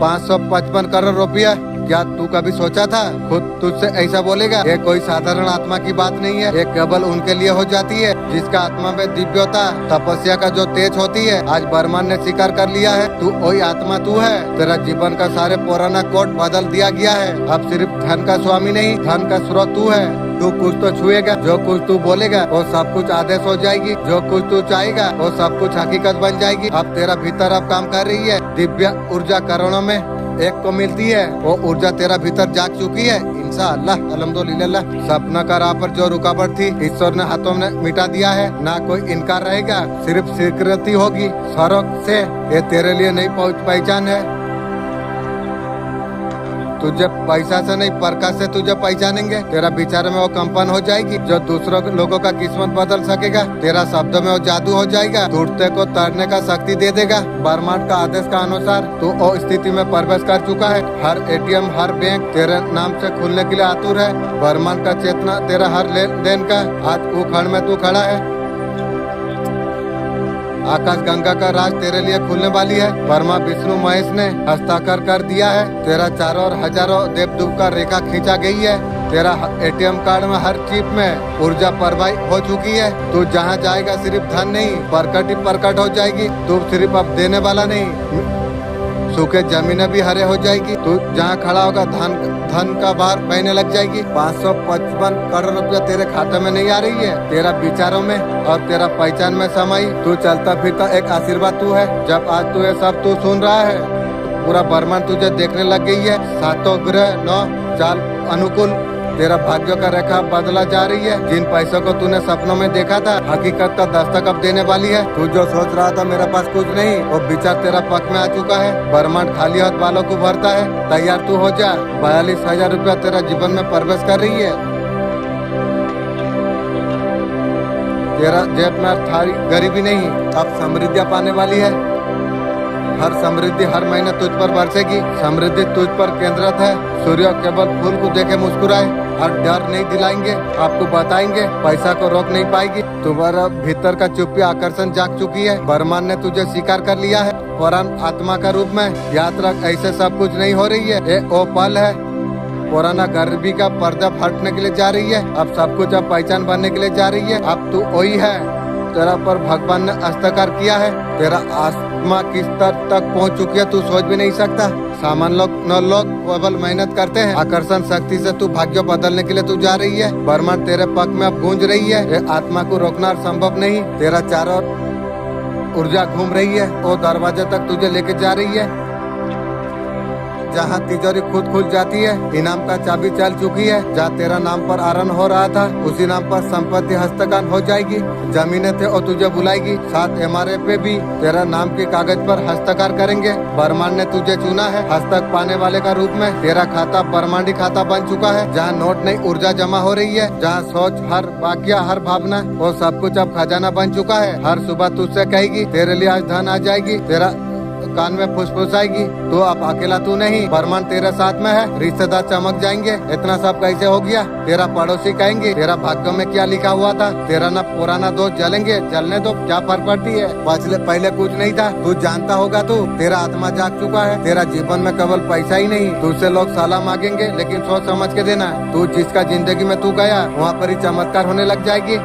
555 करोड़ रुपया। क्या तू कभी सोचा था खुद तुझसे ऐसा बोलेगा? ये कोई साधारण आत्मा की बात नहीं है, ये केवल उनके लिए हो जाती है जिसका आत्मा में दिव्यता, तपस्या का जो तेज होती है। आज ब्रह्मांड ने स्वीकार कर लिया है, तू वही आत्मा तू है। तेरा जीवन का सारे पुराना कोड बदल दिया गया है। अब सिर्फ धन का स्वामी नहीं, धन का स्रोत तू है। तू कुछ तो छुएगा, जो कुछ तू बोलेगा वो सब कुछ आदेश हो जाएगी। जो कुछ तू चाहेगा वो सब कुछ हकीकत बन जाएगी। अब तेरा भीतर अब काम कर रही है। दिव्य ऊर्जा करोड़ों में एक को मिलती है, वो ऊर्जा तेरा भीतर जाग चुकी है। इंशाअल्लाह, अल्हम्दुलिल्लाह। सपना का राह पर जो रुकावट थी, ईश्वर ने हाथों में मिटा दिया है। ना कोई इनकार रहेगा, सिर्फ स्वीकृति होगी। सड़क से ये तेरे लिए नई पहचान है। तुझे पैसा से नहीं प्रकाश से तुझे पहचानेंगे। तेरा विचार में वो कंपन हो जाएगी जो दूसरों लोगों का किस्मत बदल सकेगा। तेरा शब्दों में वो जादू हो जाएगा, टूटते को तोड़ने का शक्ति दे देगा। ब्रह्मांड का आदेश का अनुसार तू वो स्थिति में प्रवेश कर चुका है। हर एटीएम हर बैंक तेरे नाम से खुलने के लिए आतुर है। ब्रह्मांड का चेतना तेरा हर लेन देन का आज उखड़ में तू खड़ा है। आकाश गंगा का राज तेरे लिए खुलने वाली है। ब्रह्मा विष्णु महेश ने हस्ताक्षर कर दिया है। तेरा चारों और हजारों देवदूत का रेखा खींचा गई है। तेरा एटीएम कार्ड में हर चिप में ऊर्जा प्रवाहित हो चुकी है। तू जहाँ जाएगा सिर्फ धन नहीं प्रकट ही प्रकट हो जाएगी। तू सिर्फ अब देने वाला नहीं, सूखे जमीनें भी हरे हो जाएगी। तू जहाँ खड़ा होगा धन का भार बहने लग जाएगी। 555 करोड़ रुपया तेरे खाते में नहीं आ रही है, तेरा विचारों में और तेरा पहचान में समाई। तू चलता फिरता एक आशीर्वाद तू है। जब आज तू ये सब तू सुन रहा है, पूरा ब्रह्मांड तुझे देखने लग गई है। सातों ग्रह 9 चाल अनुकूल तेरा भाग्यों का रेखा बदला जा रही है। जिन पैसों को तूने सपनों में देखा था हकीकत का दस्तक अब देने वाली है। तू जो सोच रहा था मेरे पास कुछ नहीं, वो विचार तेरा पक्ष में आ चुका है। ब्रह्मांड खाली हाथ वालों को भरता है। तैयार तू हो जा। 42,000 रुपया तेरा जीवन में प्रवेश कर रही है। तेरा जेब में थारी गरीबी नहीं, अब समृद्धियाँ पाने वाली है। हर समृद्धि हर महीने तुझ पर बरसेगी। समृद्धि तुझ पर केंद्रित है। सूर्य केवल फूल को देखे मुस्कुराए और डर नहीं दिलाएंगे, आपको बताएंगे पैसा को रोक नहीं पाएगी। तुम्हारा भीतर का चुप्पी आकर्षण जाग चुकी है। ब्रह्मांड ने तुझे स्वीकार कर लिया है पुरान आत्मा का रूप में। याद रख, ऐसे सब कुछ नहीं हो रही है, ये वो पल है। पुराना गरीबी का पर्दा फटने के लिए जा रही है। अब सब कुछ अब पहचान बनने के लिए जा रही है। अब तू वही है। तेरा पर भगवान ने हस्तकार किया है। तेरा आत्मा किस स्तर तक पहुंच चुकी है तू सोच भी नहीं सकता। सामान्य लोग केवल मेहनत करते हैं। आकर्षण शक्ति से तू भाग्य बदलने के लिए तू जा रही है। ब्रह्मांड तेरे पक्ष में अब गूंज रही है। ये आत्मा को रोकना संभव नहीं। तेरा चारों ऊर्जा घूम रही है, वो दरवाजे तक तुझे लेके जा रही है। जहाँ तिजोरी खुद खुल जाती है, इनाम का चाबी चल चुकी है। जहाँ तेरा नाम पर आरण हो रहा था, उसी नाम पर संपत्ति हस्तगत हो जाएगी। जमीनें थे और तुझे बुलाएगी। साथ MRA पे भी तेरा नाम के कागज पर हस्ताक्षर करेंगे। ब्रह्मांड ने तुझे चुना है हस्तक पाने वाले का रूप में। तेरा खाता ब्रह्मांडी खाता बन चुका है। जहाँ नोट नहीं ऊर्जा जमा हो रही है। जहाँ सोच हर वाक्य हर भावना वो सब कुछ अब खजाना बन चुका है। हर सुबह तुझसे कहेगी तेरे लिए आज धन आ जाएगी। तेरा कान में फुसफुसाएगी, तो अब अकेला तू नहीं, ब्रह्मांड तेरे साथ में है। रिश्तेदार चमक जाएंगे, इतना सब कैसे हो गया। तेरा पड़ोसी कहेंगे तेरा भाग्य में क्या लिखा हुआ था। तेरा ना पुराना दोस्त जलेंगे, जलने दो, क्या फर्क पड़ती है। पहले कुछ नहीं था, तू जानता होगा। तू तेरा आत्मा जाग चुका है। तेरा जीवन में केवल पैसा ही नहीं, तुझसे लोग सलाह मांगेंगे, लेकिन सोच समझ के देना। तू जिसका जिंदगी में तू गया वहाँ पर ही चमत्कार होने लग जाएगी।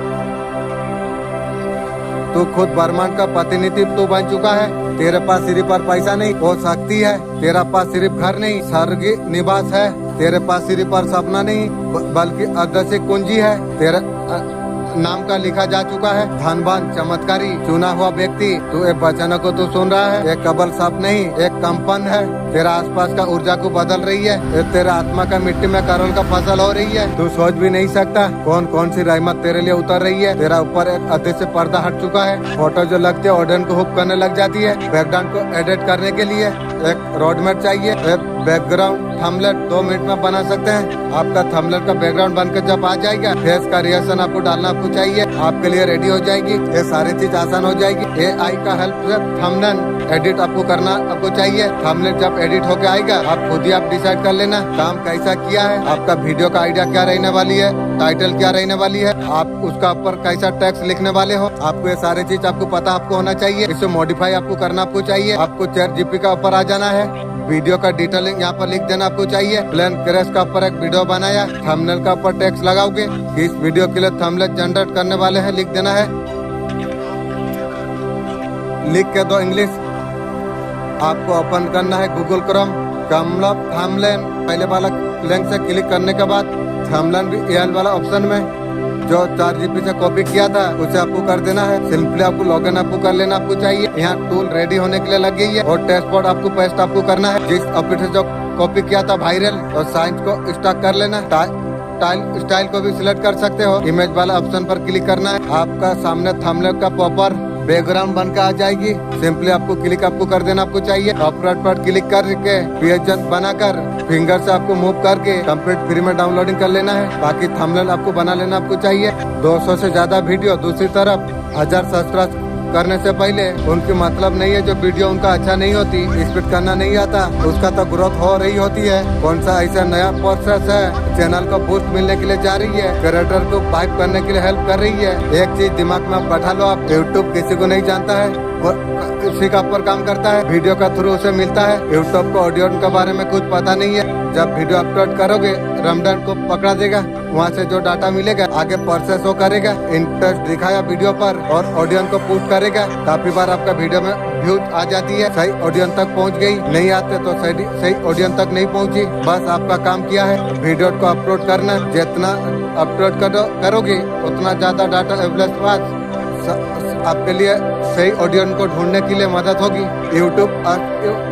तू खुद ब्रह्मांड का प्रतिनिधित्व तू बन चुका है। तेरे पास सिर्फ पर पैसा नहीं, वो शक्ति है। तेरा पास सिर्फ घर नहीं, स्वर्ग निवास है। तेरे पास सिर्फ पर सपना नहीं, बल्कि अदृश्य कुंजी है। तेरा नाम का लिखा जा चुका है। धनवान चमत्कारी चुना हुआ व्यक्ति। तू एक वचनों को तू सुन रहा है। एक कबल शब्द नहीं, एक कंपन है। तेरा आसपास का ऊर्जा को बदल रही है। तेरा आत्मा का मिट्टी में करोल का फसल हो रही है। तू सोच भी नहीं सकता कौन कौन सी रहमत तेरे लिए उतर रही है। तेरा ऊपर एक अदृश्य पर्दा हट चुका है। फोटो जो लगती है ऑडियंस को हुक करने लग जाती है। बैकग्राउंड को एडिट करने के लिए एक रोडमैप चाहिए। एक बैकग्राउंड थंबनेल 2 मिनट में बना सकते हैं। आपका थंबनेल का बैकग्राउंड बनकर जब आ जाएगा, फेस का रिएक्शन आपको डालना आपको चाहिए, आपके लिए रेडी हो जाएगी। ये सारी चीज आसान हो जाएगी। AI का हेल्प से थंबनेल एडिट आपको करना आपको चाहिए। थंबनेल जब एडिट होके आएगा, आप खुद ही आप डिसाइड कर लेना काम कैसा किया है। आपका वीडियो का आइडिया क्या रहने वाली है, टाइटल क्या रहने वाली है, आप उसका ऊपर कैसा टेक्स्ट लिखने वाले हो। आपको ये सारी चीज आपको पता आपको होना चाहिए। इसे मॉडिफाई आपको करना आपको चाहिए। आपको ChatGPT का ऊपर आ जाना है। वीडियो का डिटेलिंग यहाँ पर लिख देना आपको चाहिए। प्लेन क्रैश का ऊपर एक वीडियो बनाया, थंबनेल का ऊपर टेक्स्ट लगाओगे। इस वीडियो के लिए थंबनेल जनरेट करने वाले हैं, लिख देना है। लिख के दो इंग्लिश। आपको ओपन करना है गूगल क्रोम। थंबनेल पहले वाला लिंक से क्लिक करने के बाद थंबनेल वाला ऑप्शन में जो ChatGPT से कॉपी किया था उसे आपको कर देना है। सिंपली आपको लॉगिन आपको कर लेना आपको चाहिए। यहाँ टूल रेडी होने के लिए लग गई है और टेक्स्ट आपको पेस्ट आपको करना है। जिस ऑफिस से जो कॉपी किया था वायरल और साइंस को स्टॉक कर लेना। स्टाइल को भी सिलेक्ट कर सकते हो। इमेज वाला ऑप्शन पर क्लिक करना है। आपका सामने थंबनेल का प्रॉपर बैकग्राउंड बनकर आ जाएगी। सिंपली आपको क्लिक आपको कर देना आपको चाहिए। अपलोड पर क्लिक करके पेज बनाकर फिंगर से आपको मूव करके कंप्लीट फ्री में डाउनलोडिंग कर लेना है। बाकी थंबनेल आपको बना लेना आपको चाहिए। 200 से ज्यादा वीडियो, दूसरी तरफ 1000 सब्सक्राइब करने से पहले उनकी मतलब नहीं है जो वीडियो उनका अच्छा नहीं होती, स्पीड करना नहीं आता, उसका तो ग्रोथ हो रही होती है। कौन सा ऐसा नया प्रोसेस है चैनल को बूस्ट मिलने के लिए जा रही है, क्रिएटर को पाइप करने के लिए हेल्प कर रही है। एक चीज दिमाग में आप बैठा लो, आप यूट्यूब किसी को नहीं जानता है, किसी का ऊपर काम करता है, वीडियो का थ्रू उसे मिलता है। यूट्यूब को ऑडियो के बारे में कुछ पता नहीं है। जब वीडियो अपलोड करोगे रमजान को पकड़ा देगा, वहाँ से जो डाटा मिलेगा आगे प्रोसेस हो करेगा, इंटरेस्ट दिखाया वीडियो पर और ऑडियंस को पुश करेगा। काफी बार आपका वीडियो में व्यूज आ जाती है, सही ऑडियंस तक पहुँच गई, नहीं आते तो सही ऑडियंस तक नहीं पहुँची। बस आपका काम किया है वीडियो को अपलोड करना। जितना अपलोड करोगे उतना ज्यादा डाटा एवरेज आपके लिए सही ऑडियंस को ढूंढने के लिए मदद होगी। यूट्यूब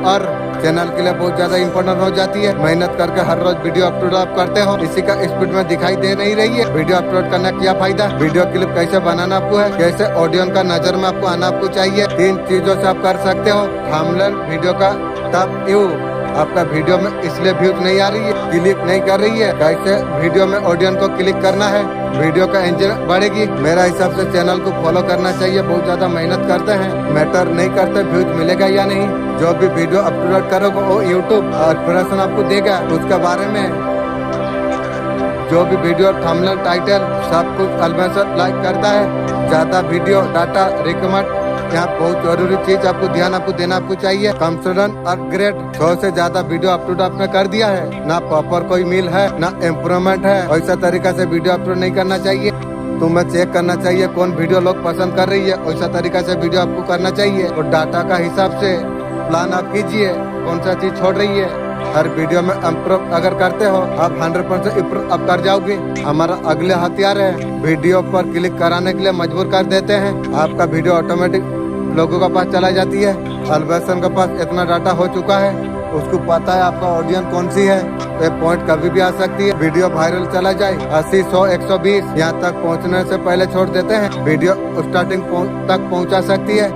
और चैनल के लिए बहुत ज्यादा इम्पोर्टेंट हो जाती है। मेहनत करके हर रोज वीडियो अपलोड आप करते हो, इसी का स्पीड में दिखाई दे नहीं रही है। वीडियो अपलोड करना क्या फायदा, वीडियो क्लिप कैसे बनाना आपको है, कैसे ऑडियंस का नजर में आपको आना आपको चाहिए। 3 चीजों से आप कर सकते हो। थंबनेल वीडियो का टॉप व्यू, आपका वीडियो में इसलिए व्यूज नहीं आ रही है, क्लिक नहीं कर रही है, कैसे वीडियो में ऑडियंस को क्लिक करना है, वीडियो का एंजल बढ़ेगी। मेरा हिसाब से चैनल को फॉलो करना चाहिए। बहुत ज्यादा मेहनत करते हैं, मैटर नहीं करते व्यूज मिलेगा या नहीं। जो भी वीडियो अपलोड करोगे वो यूट्यूब ऑपरेशन आपको देगा, उसके बारे में जो भी वीडियो थंबनेल टाइटल सब कुछ अल्बेंसर लाइक करता है। ज्यादा वीडियो डाटा रिकमेंड यहाँ बहुत जरूरी चीज आपको ध्यान आपको देना आपको चाहिए। कंसर्न और ग्रेड 100 से ज्यादा वीडियो अपलोड आपने कर दिया है, ना प्रॉपर कोई मिल है ना इम्प्रूवमेंट है, वैसा तरीका से वीडियो अपलोड नहीं करना चाहिए। तुम्हें चेक करना चाहिए कौन वीडियो लोग पसंद कर रही है, वैसा तरीका से वीडियो आपको करना चाहिए। और डाटा का हिसाब से प्लान आप कीजिए कौन सा चीज छोड़ रही है। हर वीडियो में इम्प्रूव अगर करते हो आप 100% इम्प्रूव अब कर जाओगे। हमारा अगले हथियार है, वीडियो पर क्लिक कराने के लिए मजबूर कर देते हैं। आपका वीडियो ऑटोमेटिक लोगों के पास चला जाती है। अल्बेसन के पास इतना डाटा हो चुका है, उसको पता है आपका ऑडियंस कौन सी है। ये पॉइंट कभी भी आ सकती है, वीडियो वायरल चला जाए 80, 100, 120 यहाँ तक पहुँचने से पहले छोड़ देते हैं। वीडियो स्टार्टिंग तक पहुँचा सकती है।